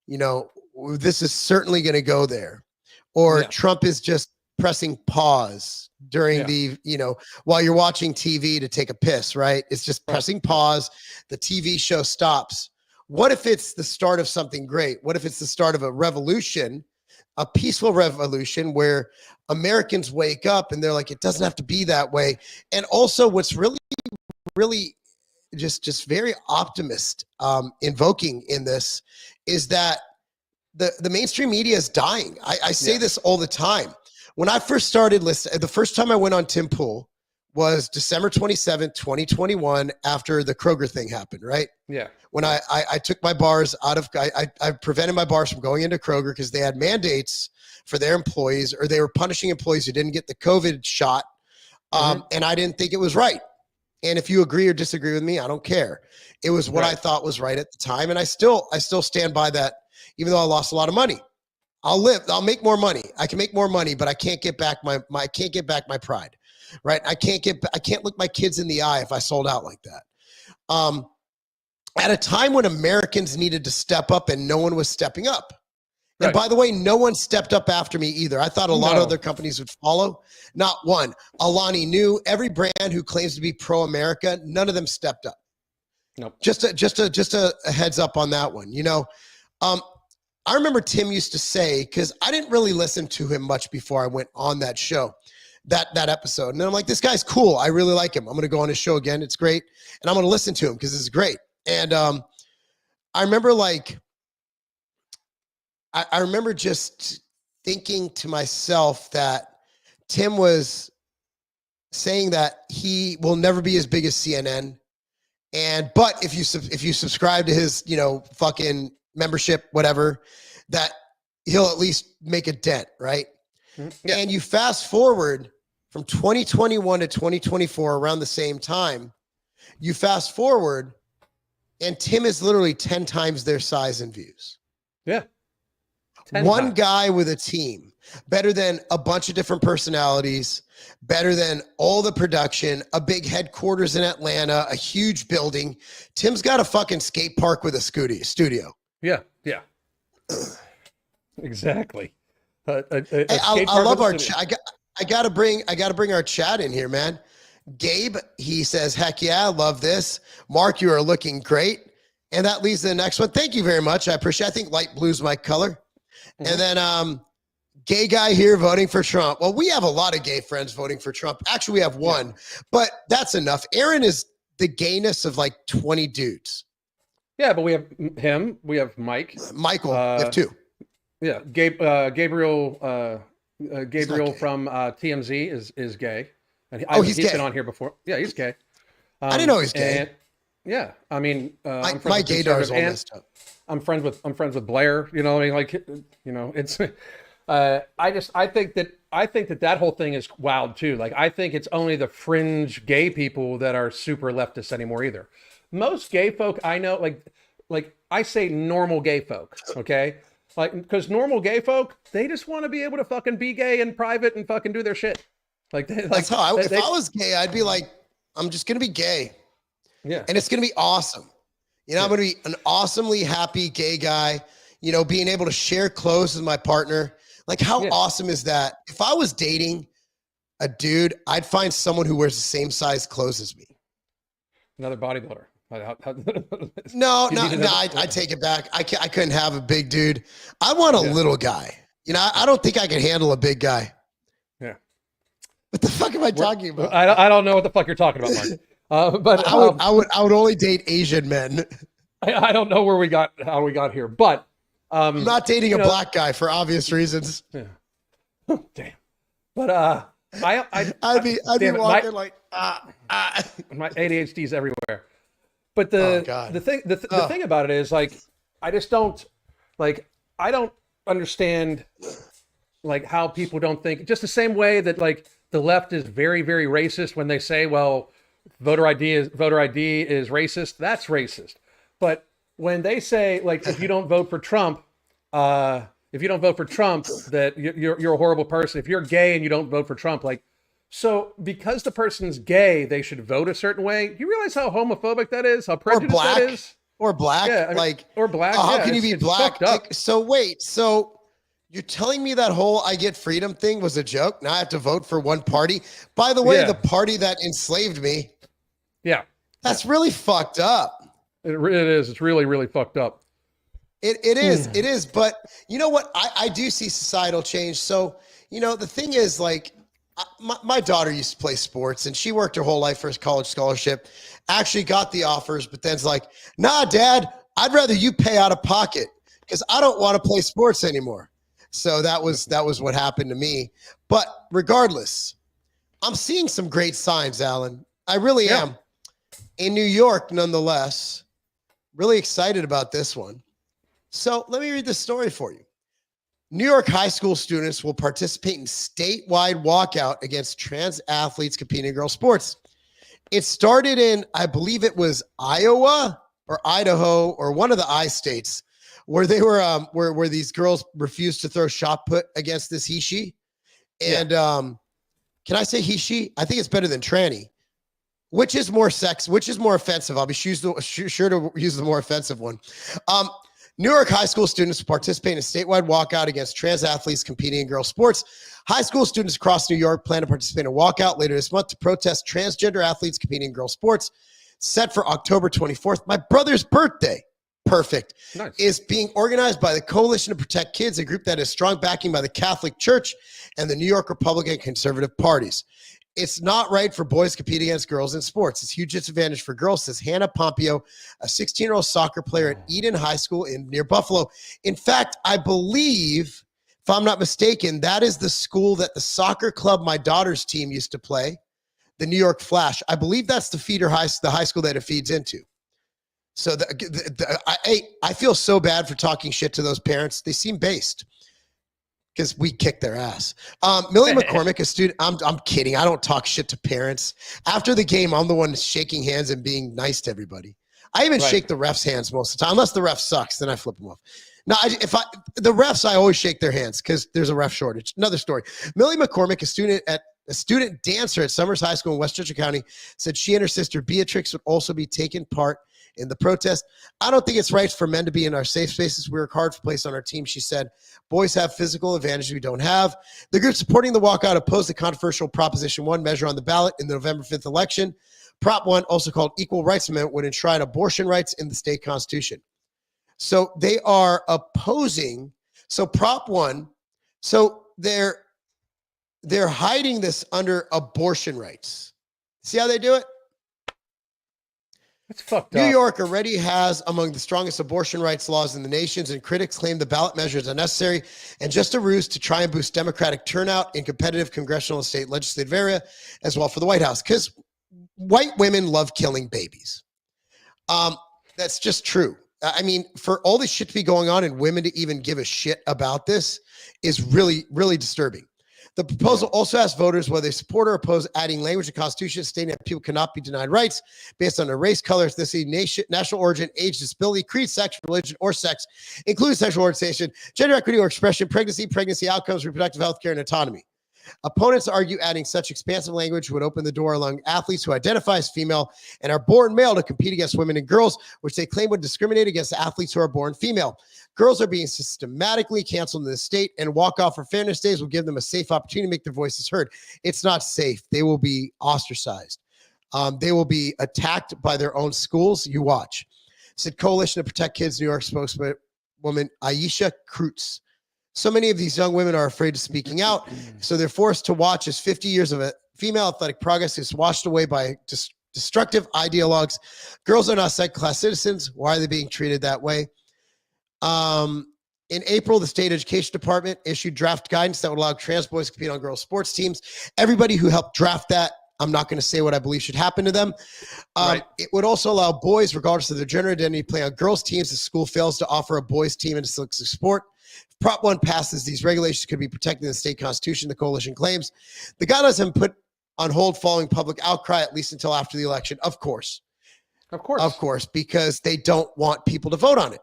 this is certainly going to go there, or Yeah. Trump is just pressing pause during Yeah. the, while you're watching TV to take a piss, right? It's just pressing pause. The TV show stops. What if it's the start of something great? What if it's the start of a revolution, a peaceful revolution where Americans wake up and they're like, it doesn't have to be that way. And also what's really just very optimist invoking in this is that the mainstream media is dying. I say this all the time. When I first started listening, the first time I went on Tim Pool was December 27th, 2021, after the Kroger thing happened, right? Yeah. When I took my bars out of, I prevented my bars from going into Kroger because they had mandates for their employees, or they were punishing employees who didn't get the COVID shot. And I didn't think it was right. And if you agree or disagree with me, I don't care. It was what I thought was right at the time. And I still stand by that, even though I lost a lot of money. I'll make more money. I can make more money, but I can't get back I can't get back my pride, right? I can't look my kids in the eye if I sold out like that. At a time when Americans needed to step up and no one was stepping up. Right. And by the way, no one stepped up after me either. I thought a lot of other companies would follow. Not one. Alani knew every brand who claims to be pro-America, none of them stepped up. Nope. Just a heads up on that one. I remember Tim used to say, because I didn't really listen to him much before I went on that show, that episode. And then I'm like, this guy's cool. I really like him. I'm going to go on his show again. It's great. And I'm going to listen to him because it's great. And I remember I remember just thinking to myself that Tim was saying that he will never be as big as CNN. But if you subscribe to his, fucking membership, whatever, that he'll at least make a dent, right? Yeah. And you fast forward from 2021 to 2024, around the same time, you fast forward and Tim is literally 10 times their size and views. Yeah. 10 One times. guy with a team, better than a bunch of different personalities, better than all the production, a big headquarters in Atlanta, a huge building. Tim's got a fucking skate park with a studio. Yeah. Yeah. Exactly. Hey, I love our chat. I gotta bring our chat in here, man. Gabe, he says, heck yeah, I love this. Mark, you are looking great. And that leads to the next one. Thank you very much. I appreciate it. I think light blue's my color. And then gay guy here voting for Trump. Well, we have a lot of gay friends voting for Trump. Actually, we have one, but that's enough. Aaron is the gayness of like 20 dudes. Yeah, but we have him. We have Mike. Michael, we have two. Yeah, Gabriel gay. from TMZ is gay. And He's he's gay. been on here before. Yeah, he's gay. I didn't know he was gay. Yeah, I mean, I'm friends My with gaydar is conservative all and messed up. I'm friends with Blair. You know, what I mean, like, you know, it's. I think that whole thing is wild too. Like, I think it's only the fringe gay people that are super leftist anymore. Either most gay folk I know, like I say, normal gay folk. Okay, like because normal gay folk, they just want to be able to fucking be gay in private and fucking do their shit. Like, That's how if I was gay, I'd be like, I'm just gonna be gay, yeah. and it's gonna be awesome. You know, I'm gonna be an awesomely happy gay guy. You know, being able to share clothes with my partner. Like, how awesome is that? If I was dating a dude, I'd find someone who wears the same size clothes as me. Another bodybuilder. No, I take it back. I couldn't have a big dude. I want a little guy. You know, I don't think I could handle a big guy. Yeah. What the fuck am I talking about? I don't know what the fuck you're talking about, Mark. But I would only date Asian men. I don't know how we got here, but I'm not dating a black guy for obvious reasons. Yeah. Damn. But I'd be walking like my ADHD's everywhere. But the thing about it is, like, I just don't I don't understand like how people don't think, just the same way that like the left is very, very racist when they say, well, voter ID is racist. That's racist. But when they say, like, if you don't vote for Trump, that you're a horrible person. If you're gay and you don't vote for Trump, like, so because the person's gay, they should vote a certain way. You realize how homophobic that is? How prejudiced that is? Or black? Yeah, I mean, like, or black. How yeah, can you be black? Like, so you're telling me that whole I get freedom thing was a joke? Now I have to vote for one party. By the way, the party that enslaved me. Yeah. That's really fucked up. It is. It's really, really fucked up. It is. It is. But you know what? I do see societal change. So, you know, the thing is, like, my daughter used to play sports and she worked her whole life for a college scholarship, actually got the offers, but then's like, nah, Dad, I'd rather you pay out of pocket because I don't want to play sports anymore. So that was what happened to me. But regardless, I'm seeing some great signs, Alan. I really am. In New York, nonetheless, really excited about this one. So let me read the story for you. New York high school students will participate in statewide walkout against trans athletes competing in girls' sports. It started in, I believe it was Iowa or Idaho or one of the I states, where they were where these girls refused to throw shot put against this he-she. And can I say he-she? I think it's better than tranny. Which is more offensive? I'll be sure to use the more offensive one. New York high school students participate in a statewide walkout against trans athletes competing in girls' sports. High school students across New York plan to participate in a walkout later this month to protest transgender athletes competing in girls' sports. Set for October 24th, my brother's birthday. Perfect. Nice. Is being organized by the Coalition to Protect Kids, a group that has strong backing by the Catholic Church and the New York Republican conservative parties. It's not right for boys to compete against girls in sports. It's a huge disadvantage for girls, says Hannah Pompeo, a 16-year-old soccer player at Eden High School near Buffalo. In fact, I believe, if I'm not mistaken, that is the school that the soccer club my daughter's team used to play, the New York Flash. I believe that's the high school that it feeds into. So I feel so bad for talking shit to those parents. They seem based. Because we kicked their ass. Millie McCormick, a student. I'm kidding. I don't talk shit to parents. After the game, I'm the one shaking hands and being nice to everybody. I even shake the refs' hands most of the time. Unless the ref sucks, then I flip them off. No, the refs, I always shake their hands because there's a ref shortage. Another story. Millie McCormick, a student dancer at Summers High School in Westchester County, said she and her sister Beatrix would also be taking part in the protest. I don't think it's right for men to be in our safe spaces. We work hard for place on our team, she said. Boys have physical advantages we don't have. The group supporting the walkout opposed the controversial Proposition 1 measure on the ballot in the November 5th election. Prop 1, also called Equal Rights Amendment, would enshrine abortion rights in the state constitution. So they are opposing. So Prop 1, so they're hiding this under abortion rights. See how they do it? That's fucked New up. York already has among the strongest abortion rights laws in the nation, and critics claim the ballot measure is unnecessary and just a ruse to try and boost Democratic turnout in competitive congressional and state legislative area as well for the White House, because white women love killing babies. That's just true. I mean, for all this shit to be going on and women to even give a shit about this is really, really disturbing. The proposal also asks voters whether they support or oppose adding language to the Constitution stating that people cannot be denied rights based on their race, color, ethnicity, nation, national origin, age, disability, creed, sex, religion, or sex, including sexual orientation, gender equity or expression, pregnancy outcomes, reproductive health care, and autonomy. Opponents argue adding such expansive language would open the door allowing athletes who identify as female and are born male to compete against women and girls, which they claim would discriminate against athletes who are born female. Girls are being systematically canceled in the state, and walk-off for fairness days will give them a safe opportunity to make their voices heard. It's not safe. They will be ostracized. They will be attacked by their own schools. You watch. Said Coalition to Protect Kids New York spokeswoman Aisha Kreutz. So many of these young women are afraid of speaking out, so they're forced to watch as 50 years of a female athletic progress is washed away by destructive ideologues. Girls are not second-class citizens. Why are they being treated that way? In April, the state education department issued draft guidance that would allow trans boys to compete on girls' sports teams. Everybody who helped draft that, I'm not going to say what I believe should happen to them. Right. It would also allow boys, regardless of their gender identity, to play on girls' teams if school fails to offer a boys' team in a sport. If Prop 1 passes, these regulations could be protected in the state constitution, the coalition claims. The guidelines have been put on hold following public outcry, at least until after the election. Of course, because they don't want people to vote on it.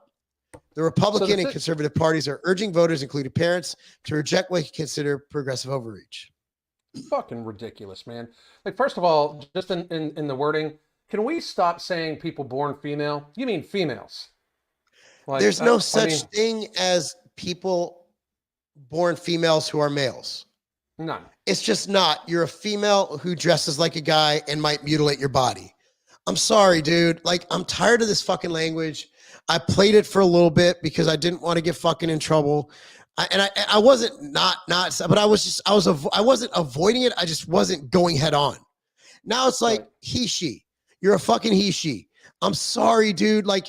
The Republican and conservative parties are urging voters, including parents, to reject what they consider progressive overreach. Fucking ridiculous, man. Like, first of all, just in the wording, can we stop saying people born female? You mean females. Like, there's no such thing as people born females who are males. None. It's just not. You're a female who dresses like a guy and might mutilate your body. I'm sorry, dude. Like, I'm tired of this fucking language. I played it for a little bit because I didn't want to get fucking in trouble. I wasn't but I wasn't avoiding it. I just wasn't going head on. Now it's like he, she. You're a fucking he, she. I'm sorry, dude. Like,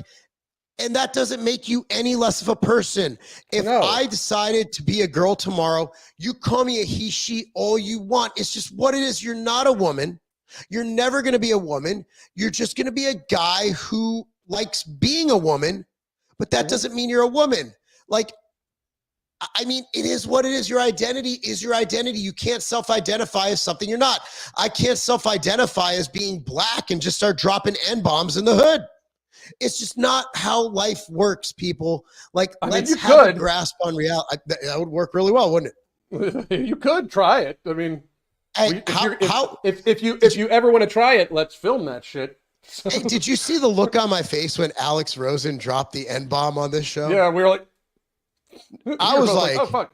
and that doesn't make you any less of a person. If I decided to be a girl tomorrow, you call me a he, she all you want. It's just what it is. You're not a woman. You're never going to be a woman. You're just going to be a guy who likes being a woman, but that doesn't mean you're a woman. Like, I mean, it is what it is. Your identity is your identity. You can't self-identify as something you're not. I can't self-identify as being black and just start dropping N-bombs in the hood. It's just not how life works, people. Like, let's have a grasp on reality. That would work really well, wouldn't it? You could try it. I mean, hey, if you ever want to try it, let's film that shit. Hey, did you see the look on my face when Alex Rosen dropped the N-bomb on this show? Yeah, we were like, I was like, oh, fuck.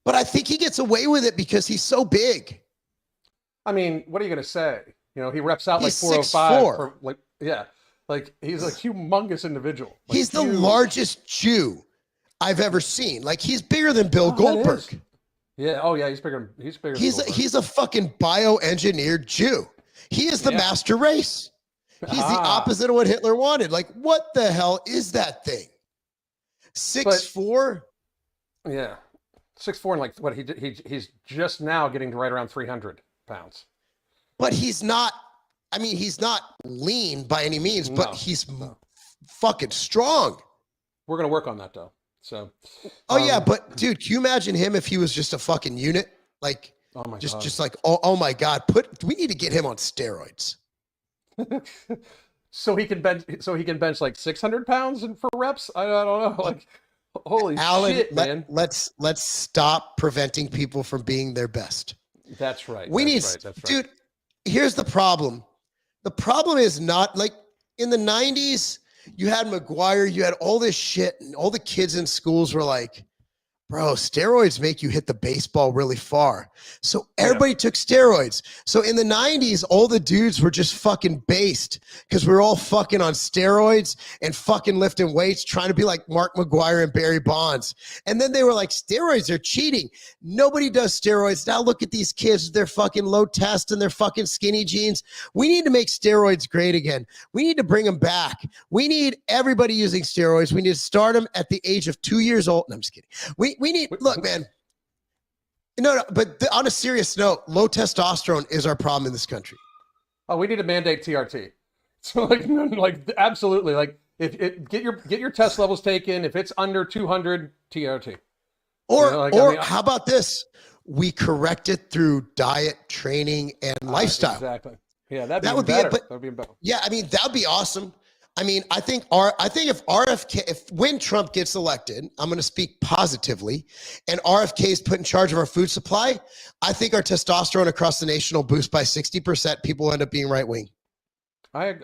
But I think he gets away with it because he's so big. I mean, what are you going to say? You know, he reps out like 405. For, like, yeah. Like, he's a humongous individual. Like, he's the largest Jew I've ever seen. Like, he's bigger than Bill Goldberg. Yeah. Oh, yeah. He's bigger. He's a fucking bioengineered Jew. He is the master race. He's the opposite of what Hitler wanted. Like, what the hell is that thing? 6'4"? Yeah. 6'4" and like what he's just now getting to right around 300 pounds. But he's not, I mean, he's not lean by any means, but he's fucking strong. We're going to work on that though. So. Oh yeah, but dude, can you imagine him if he was just a fucking unit? Like, oh my God. Just like, oh my God, we need to get him on steroids. So he can bench like 600 pounds for reps. I don't know. Like, holy shit, man. Let's stop preventing people from being their best. That's right. That's right. Dude, here's the problem. The problem is not like in the 90s, you had McGuire, you had all this shit, and all the kids in schools were like, bro, steroids make you hit the baseball really far. So everybody took steroids. So in the 90s, all the dudes were just fucking based because we were all fucking on steroids and fucking lifting weights, trying to be like Mark McGuire and Barry Bonds. And then they were like, steroids are cheating. Nobody does steroids. Now look at these kids, they're fucking low test and they're fucking skinny jeans. We need to make steroids great again. We need to bring them back. We need everybody using steroids. We need to start them at the age of 2 years old. No, I'm just kidding. We need, look, man, but on a serious note, low testosterone is our problem in this country. Oh, we need to mandate TRT. So like absolutely, like if it get your test levels taken. If it's under 200, TRT. Or, You know, like, how about this? We correct it through diet, training, and lifestyle. Exactly. Yeah, that'd be That would be better. it. But That'd be better. yeah, I mean, that'd be awesome. I mean, I think if RFK, when Trump gets elected, I'm going to speak positively, and RFK is put in charge of our food supply, I think our testosterone across the nation will boost by 60%. People end up being right wing. But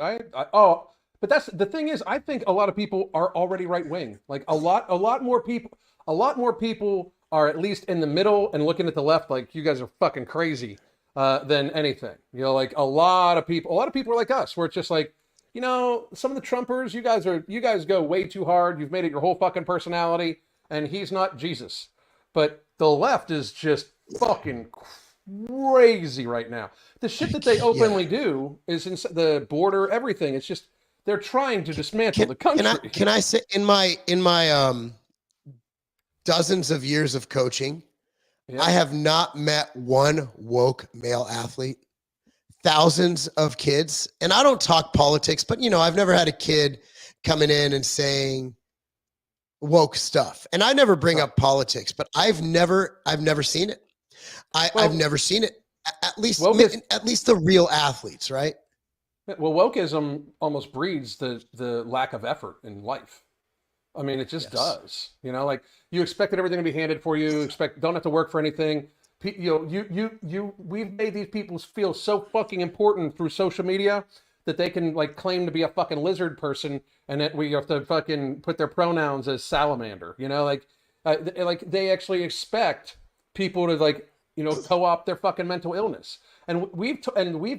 that's the thing is, I think a lot of people are already right wing. Like a lot more people are at least in the middle and looking at the left like you guys are fucking crazy than anything. You know, like a lot of people are like us, where it's just like, you know, some of the Trumpers, you guys go way too hard. You've made it your whole fucking personality, and he's not Jesus. But the left is just fucking crazy right now. The shit that they openly do is in the border, everything. It's just they're trying to dismantle the country. Can I say in my dozens of years of coaching, Yeah. I have not met one woke male athlete. Thousands of kids, and I don't talk politics, but you know, I've never had a kid coming in and saying woke stuff. And I never bring up politics, but I've never seen it. I've never seen it. At least the real athletes, right? Well, wokeism almost breeds the lack of effort in life. I mean, it just does. You know, like you expected everything to be handed for you. Don't have to work for anything. You know, we've made these people feel so fucking important through social media that they can like claim to be a fucking lizard person, and that we have to fucking put their pronouns as salamander. You know, like they actually expect people to like, you know, co-opt their fucking mental illness. And we've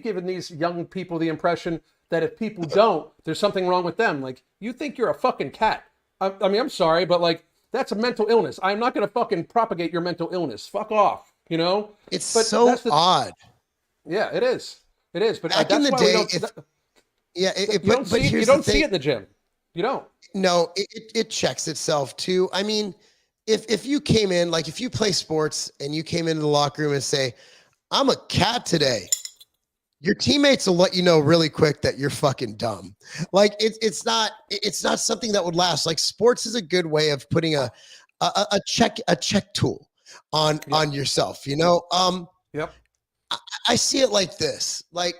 given these young people the impression that if people don't, there's something wrong with them. Like, you think you're a fucking cat. I mean, I'm sorry, but like, that's a mental illness. I'm not going to fucking propagate your mental illness. Fuck off. You know, it's so odd. Yeah, it is. It is. But back in the day, you don't see it in the gym. You don't. No, it checks itself too. I mean, if you came in, like if you play sports and you came into the locker room and say, "I'm a cat today," your teammates will let you know really quick that you're fucking dumb. Like it's not something that would last. Like sports is a good way of putting a check tool on yourself, you know? Yep. I see it like this. Like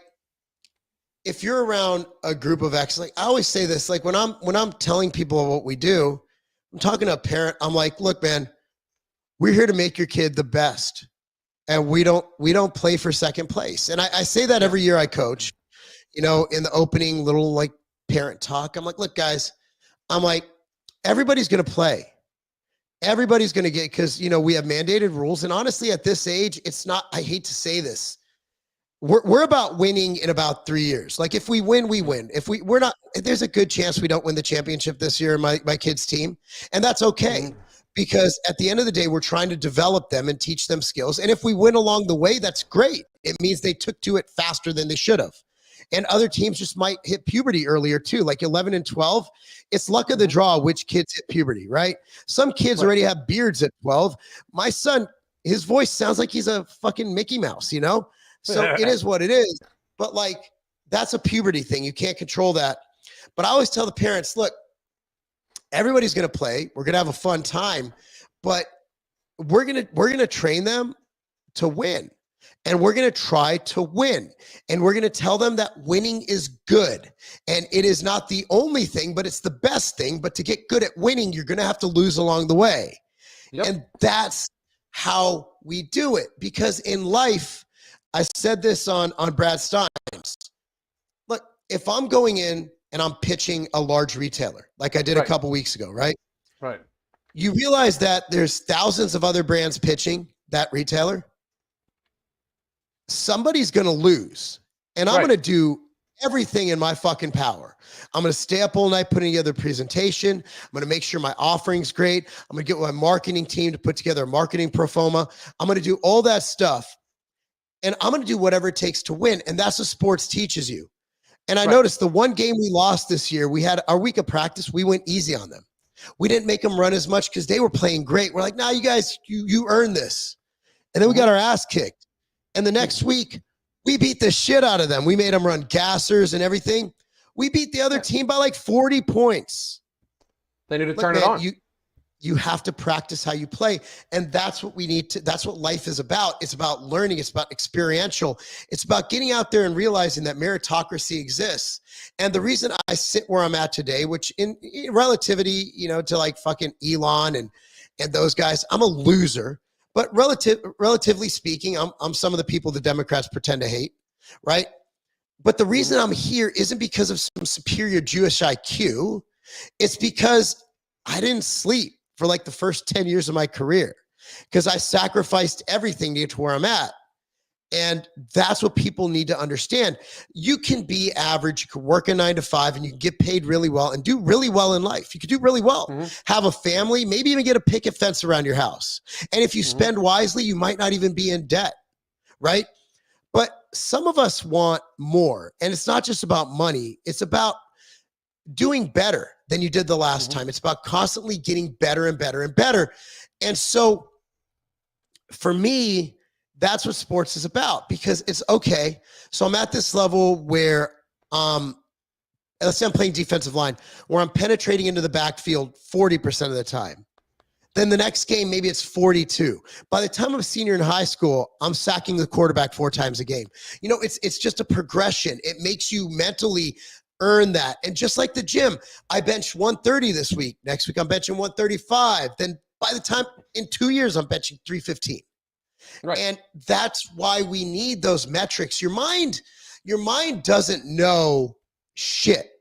if you're around a group of like I always say this, like when I'm telling people what we do, I'm talking to a parent, I'm like, look, man, we're here to make your kid the best. And we don't play for second place. And I say that every year I coach, you know, in the opening little like parent talk. I'm like, look, guys, I'm like, everybody's going to play. Everybody's going to get, because, you know, we have mandated rules. And honestly, at this age, it's not, I hate to say this. We're about winning in about 3 years. Like if we win, we win. If we're not, there's a good chance we don't win the championship this year, my kid's team. And that's okay. Because at the end of the day, we're trying to develop them and teach them skills. And if we win along the way, that's great. It means they took to it faster than they should have. And other teams just might hit puberty earlier too, like 11 and 12. It's luck of the draw which kids hit puberty, right? Some kids already have beards at 12. My son, his voice sounds like he's a fucking Mickey Mouse, you know? So it is what it is. But like, that's a puberty thing. You can't control that. But I always tell the parents, look, everybody's going to play. We're going to have a fun time, but we're going to train them to win. And we're going to try to win. And we're going to tell them that winning is good. And it is not the only thing, but it's the best thing. But to get good at winning, you're going to have to lose along the way. Yep. And that's how we do it. Because in life, I said this on Brad Stein's. Look, if I'm going in and I'm pitching a large retailer, like I did a couple weeks ago, right? Right. You realize that there's thousands of other brands pitching that retailer. Somebody's going to lose. And I'm going to do everything in my fucking power. I'm going to stay up all night putting together a presentation. I'm going to make sure my offering's great. I'm going to get my marketing team to put together a marketing pro forma. I'm going to do all that stuff. And I'm going to do whatever it takes to win. And that's what sports teaches you. And I noticed the one game we lost this year, we had our week of practice. We went easy on them. We didn't make them run as much because they were playing great. We're like, nah, you guys, you earned this. And then we got our ass kicked. And the next week, we beat the shit out of them. We made them run gassers and everything. We beat the other team by like 40 points. They need to Look, turn it man, on. You have to practice how you play. And that's what we need to, that's what life is about. It's about learning. It's about experiential. It's about getting out there and realizing that meritocracy exists. And the reason I sit where I'm at today, which in relativity, you know, to like fucking Elon and those guys, I'm a loser. But relatively speaking, I'm some of the people the Democrats pretend to hate, right? But the reason I'm here isn't because of some superior Jewish IQ. It's because I didn't sleep for like the first 10 years of my career because I sacrificed everything to get to where I'm at. And that's what people need to understand. You can be average, you can work a 9 to 5, and you can get paid really well and do really well in life. You can do really well, have a family, maybe even get a picket fence around your house. And if you spend wisely, you might not even be in debt, right? But some of us want more. And it's not just about money. It's about doing better than you did the last time. It's about constantly getting better and better and better. And so for me, that's what sports is about, because it's okay. So I'm at this level where, let's say I'm playing defensive line, where I'm penetrating into the backfield 40% of the time. Then the next game, maybe it's 42. By the time I'm a senior in high school, I'm sacking the quarterback 4 times a game. You know, it's just a progression. It makes you mentally earn that. And just like the gym, I benched 130 this week. Next week, I'm benching 135. Then by the time in 2 years, I'm benching 315. Right. And that's why we need those metrics. Your mind doesn't know shit,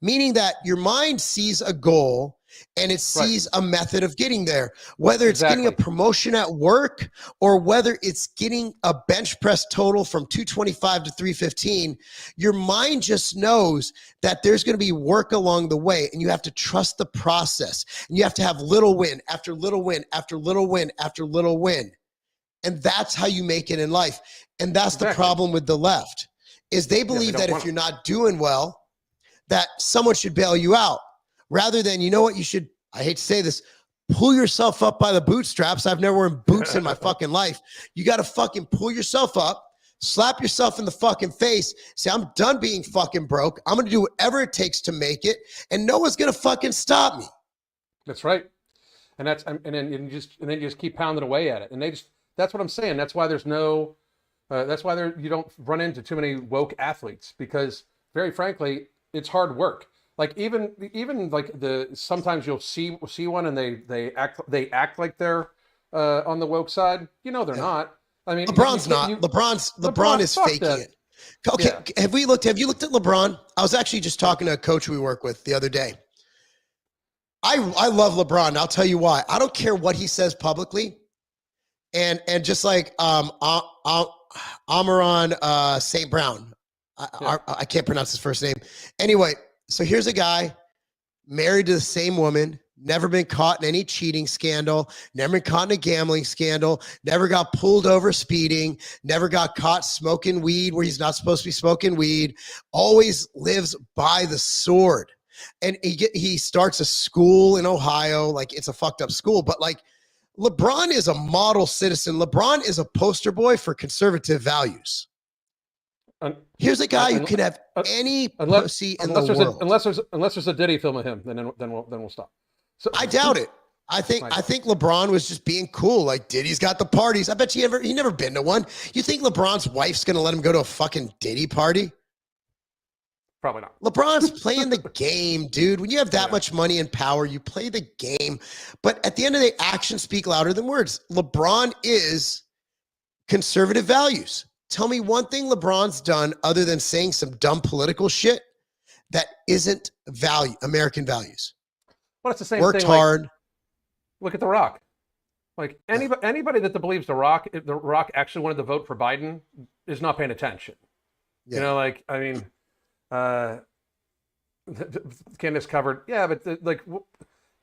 meaning that your mind sees a goal and it sees a method of getting there, whether it's getting a promotion at work or whether it's getting a bench press total from 225 to 315. Your mind just knows that there's going to be work along the way, and you have to trust the process. And you have to have little win after little win after little win after little win. And that's how you make it in life. And that's the problem with the left, is they believe that if you're not doing well, that someone should bail you out. Rather than, you know what, you should, I hate to say this, pull yourself up by the bootstraps. I've never worn boots in my fucking life. You got to fucking pull yourself up, slap yourself in the fucking face, say, I'm done being fucking broke. I'm going to do whatever it takes to make it, and no one's going to fucking stop me. That's right. And then you just keep pounding away at it. And that's what I'm saying. That's why there's no, you don't run into too many woke athletes, because very frankly, it's hard work. Like even like sometimes you'll see one and they act like they're on the woke side. You know they're not. I mean, LeBron is faking it. Okay, have you looked at LeBron? I was actually just talking to a coach we work with the other day. I love LeBron. I'll tell you why. I don't care what he says publicly, and just like Amaron St. Brown, I can't pronounce his first name. Anyway. So here's a guy married to the same woman, never been caught in any cheating scandal, never been caught in a gambling scandal, never got pulled over speeding, never got caught smoking weed where he's not supposed to be smoking weed, always lives by the sword. And he starts a school in Ohio, like it's a fucked up school, but like LeBron is a model citizen. LeBron is a poster boy for conservative values. Here's a guy who can have any pussy in the world. Unless there's a Diddy film of him, then we'll stop. So I doubt it. I think LeBron was just being cool. Like Diddy's got the parties. I bet he never been to one. You think LeBron's wife's gonna let him go to a fucking Diddy party? Probably not. LeBron's playing the game, dude. When you have that much money and power, you play the game. But at the end of the day, actions speak louder than words. LeBron is conservative values. Tell me one thing LeBron's done other than saying some dumb political shit that isn't American values. Well, it's the same Worked thing. hard. Like, look at The Rock. Like anybody that believes The Rock actually wanted to vote for Biden is not paying attention. Yeah. You know, like, I mean, Candace covered. Yeah, but like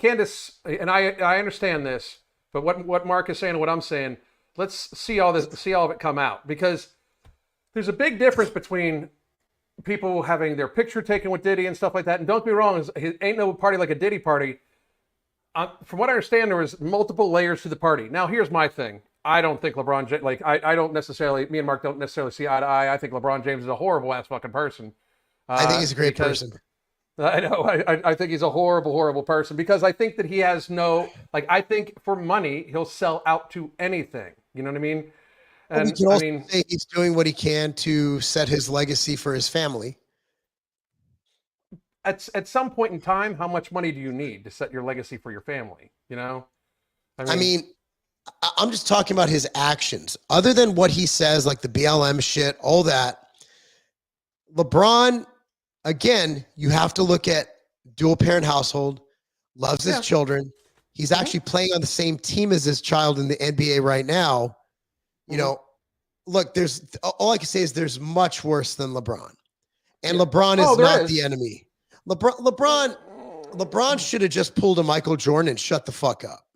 Candace, and I understand this, but what Mark is saying and what I'm saying, let's see all of it come out, because there's a big difference between people having their picture taken with Diddy and stuff like that. And don't be wrong, ain't no party like a Diddy party. From what I understand, there was multiple layers to the party. Now, here's my thing. I don't think LeBron James, like, I don't necessarily, me and Mark don't necessarily see eye to eye. I think LeBron James is a horrible ass fucking person. I think he's a great person. I know. I think he's a horrible, horrible person because I think that he has no, like, I think for money, he'll sell out to anything. You know what I mean? But we And can I also mean, say he's doing what he can to set his legacy for his family. at some point in time, how much money do you need to set your legacy for your family? You know? I mean, I'm just talking about his actions. Other than what he says, like the BLM shit, all that, LeBron, again, you have to look at dual parent household, loves his Yeah. children. He's Mhm. actually playing on the same team as his child in the NBA right now. You Mhm. know, look, there's all I can say is there's much worse than LeBron. And Yeah. LeBron Oh, is there not is. the enemy. LeBron should have just pulled a Michael Jordan and shut the fuck up.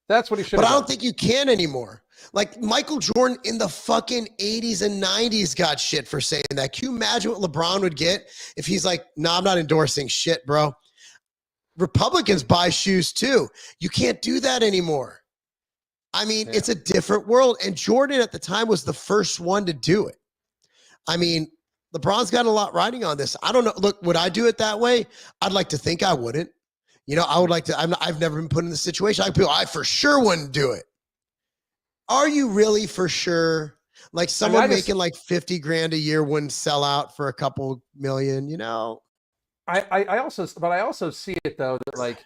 That's what he should But have I done. don't think you can anymore. Like Michael Jordan in the fucking 80s and 90s got shit for saying that. Can you imagine what LeBron would get if he's like, no, I'm not endorsing shit, bro. Republicans buy shoes too. You can't do that anymore. I mean, Yeah. it's a different world. And Jordan at the time was the first one to do it. I mean, LeBron's got a lot riding on this. I don't know. Look, would I do it that way? I'd like to think I wouldn't. You know, I would like to. I've never been put in the situation. I for sure wouldn't do it. Are you really for sure? Like someone making like 50 grand a year wouldn't sell out for a couple million, you know? I also see it though that, like,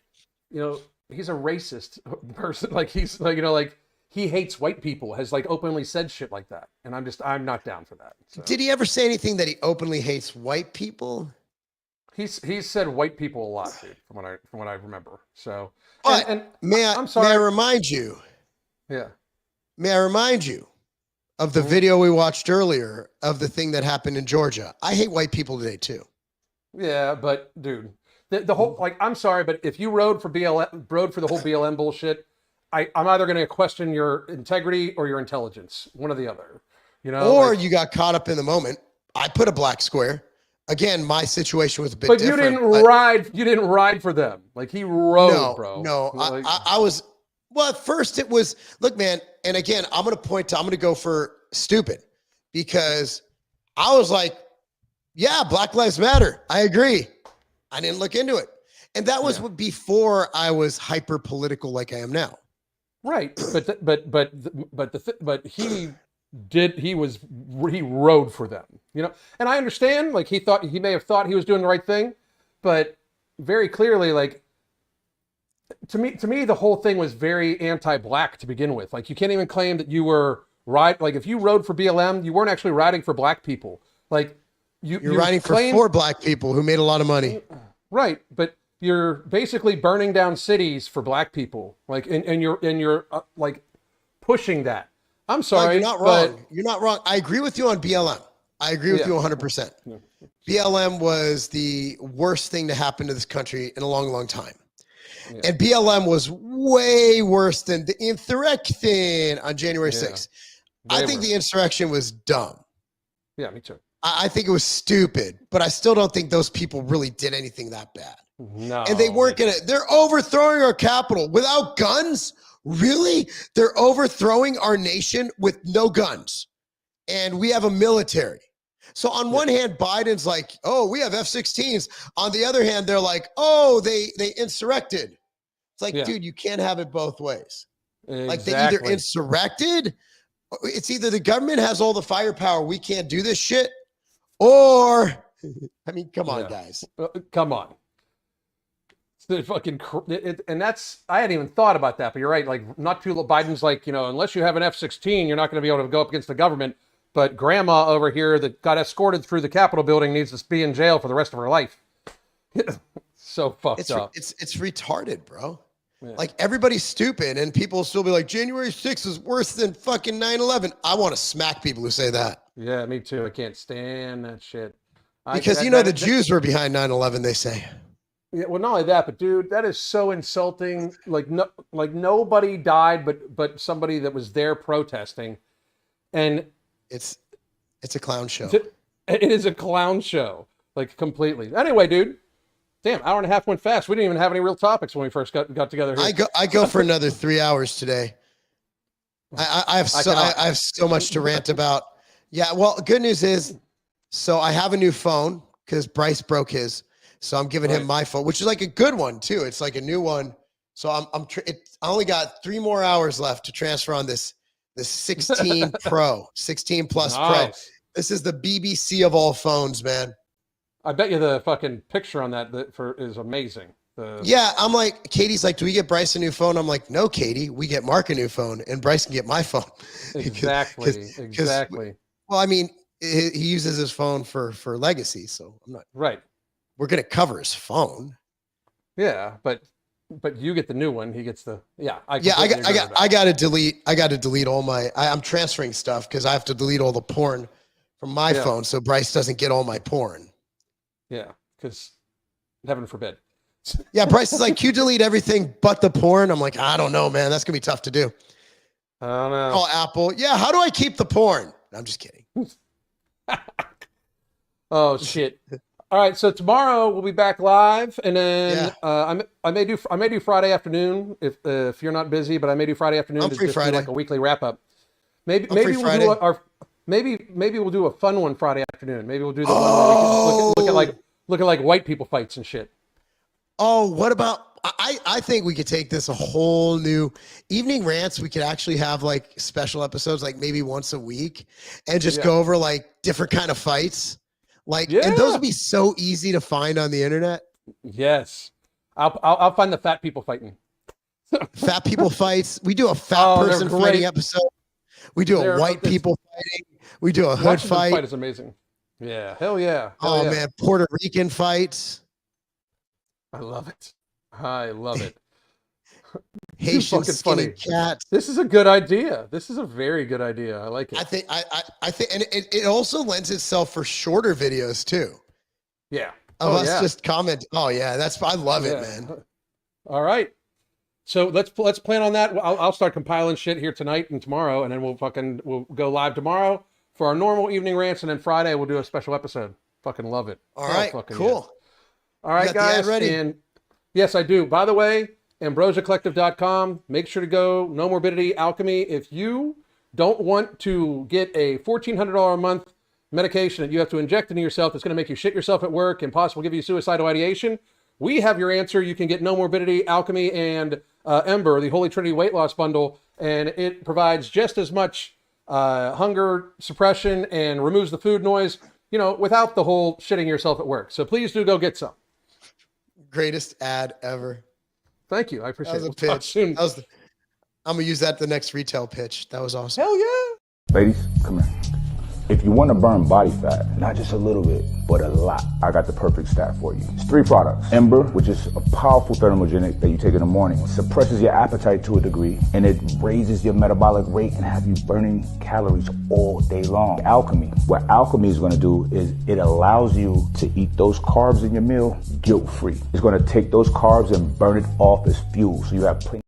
you know, he's a racist person. Like, he's like, you know, like, he hates white people, has like openly said shit like that, and I'm not down for that. So. Did he ever say anything that he openly hates white people? He's said white people a lot, dude, from what I remember. So, But and I'm sorry. May I remind you? Yeah. May I remind you of the video we watched earlier of the thing that happened in Georgia? I hate white people today too. Yeah, but dude, the whole, like, I'm sorry, but if you rode for the whole BLM bullshit, I'm either going to question your integrity or your intelligence, one or the other. You know, or like, you got caught up in the moment. I put a black square. Again, my situation was a bit but different. You didn't ride for them. Like, he rode, bro. No, like, I was. Well, at first it was. Look, man, and again, I'm gonna go for stupid because I was like, yeah, Black Lives Matter. I agree. I didn't look into it, and that was before I was hyper political like I am now. Right, but he rode for them, you know, and I understand, like, he may have thought he was doing the right thing, but very clearly, like, to me the whole thing was very anti-black to begin with. Like, you can't even claim that you were right. Like, if you rode for BLM, you weren't actually riding for black people. Like, you're riding for black people who made a lot of money, right? But you're basically burning down cities for black people, like, and you're like pushing that. I'm sorry, you're not wrong. You're not wrong. I agree with you on BLM. I agree with you 100%. BLM was the worst thing to happen to this country in a long, long time. Yeah. And BLM was way worse than the insurrection on January 6th. I think the insurrection was dumb. Yeah, me too. I think it was stupid, but I still don't think those people really did anything that bad. No. And they weren't going to, they're overthrowing our capital without guns. Really? They're overthrowing our nation with no guns. And we have a military. So on one hand, Biden's like, oh, we have F-16s. On the other hand, they're like, oh, they insurrected. It's like, dude, you can't have it both ways. Exactly. Like, they either insurrected, it's either the government has all the firepower, we can't do this shit, or, I mean, come on, guys. Come on. The fucking, and that's, I hadn't even thought about that, but you're right. Like, not too, Biden's like, you know, unless you have an F-16, you're not going to be able to go up against the government. But grandma over here that got escorted through the Capitol building needs to be in jail for the rest of her life. So fucked up. It's retarded, bro. Yeah. Like, everybody's stupid, and people will still be like, January 6th is worse than fucking 9/11. I want to smack people who say that. Yeah, me too. I can't stand that shit. Because the Jews were behind 9/11, they say. Yeah, well, not only that, but dude, that is so insulting. Like, no, like, nobody died, but somebody that was there protesting, and it's a clown show. It is a clown show, like, completely. Anyway, dude, damn, hour and a half went fast. We didn't even have any real topics when we first got together here. I go for another 3 hours today. I have so much to rant about. Yeah, well, good news is, so I have a new phone because Bryce broke his. So I'm giving him my phone, which is like a good one too. It's like a new one. So I only got 3 more hours left to transfer on this 16 Pro, 16 Plus Pro. This is the BBC of all phones, man. I bet you the fucking picture on that is amazing. Yeah, I'm like, Katie's like, do we get Bryce a new phone? I'm like, no, Katie, we get Mark a new phone, and Bryce can get my phone. Exactly. Well, I mean, he uses his phone for legacy, so I'm not right. We're gonna cover his phone. Yeah, but you get the new one. He gets the I got to delete all my. I'm transferring stuff because I have to delete all the porn from my phone, so Bryce doesn't get all my porn. Yeah, because heaven forbid. Yeah, Bryce is like, you delete everything but the porn. I'm like, I don't know, man. That's gonna be tough to do. I don't know. Call Apple. Yeah, how do I keep the porn? I'm just kidding. Oh shit. All right, so tomorrow we'll be back live, and then I may do Friday afternoon if you're not busy, but I may do Friday afternoon to just do like a weekly wrap up. Maybe we'll do a fun one Friday afternoon. Maybe we'll do the one where we can look at like white people fights and shit. Oh, what about? I think we could take this a whole new evening rants. We could actually have like special episodes, like maybe once a week, and just go over like different kind of fights. Like, and those would be so easy to find on the internet. Yes, I'll find the fat people fighting. Fat people fights. We do a fat person fighting episode. We do a white people fighting. We do a hood fight. Fight is amazing. Yeah, hell yeah. Man, Puerto Rican fights. I love it. I love it. Haitian skinny cat. This is a good idea. This is a very good idea. I like it. I think, and it also lends itself for shorter videos too. Yeah. Of us just comment. Oh yeah, I love it, man. All right. So let's plan on that. I'll start compiling shit here tonight and tomorrow, and then we'll go live tomorrow for our normal evening rants, and then Friday we'll do a special episode. Fucking love it. All right. Cool. Yeah. All right, guys. Ready? And yes, I do. By the way, AmbrosiaCollective.com. Make sure to go No Morbidity Alchemy. If you don't want to get a $1,400 a month medication that you have to inject into yourself that's going to make you shit yourself at work and possibly give you suicidal ideation, we have your answer. You can get No Morbidity Alchemy and Ember, the Holy Trinity weight loss bundle, and it provides just as much hunger suppression and removes the food noise, without the whole shitting yourself at work. So please do go get some. Greatest ad ever. Thank you. I appreciate it. That was a pitch. Soon. I'm going to use that the next retail pitch. That was awesome. Hell yeah. Ladies, come here. If you want to burn body fat, not just a little bit, but a lot, I got the perfect stack for you. It's 3 products. Ember, which is a powerful thermogenic that you take in the morning, suppresses your appetite to a degree, and it raises your metabolic rate and have you burning calories all day long. Alchemy, what Alchemy is going to do is it allows you to eat those carbs in your meal guilt-free. It's going to take those carbs and burn it off as fuel, so you have plenty.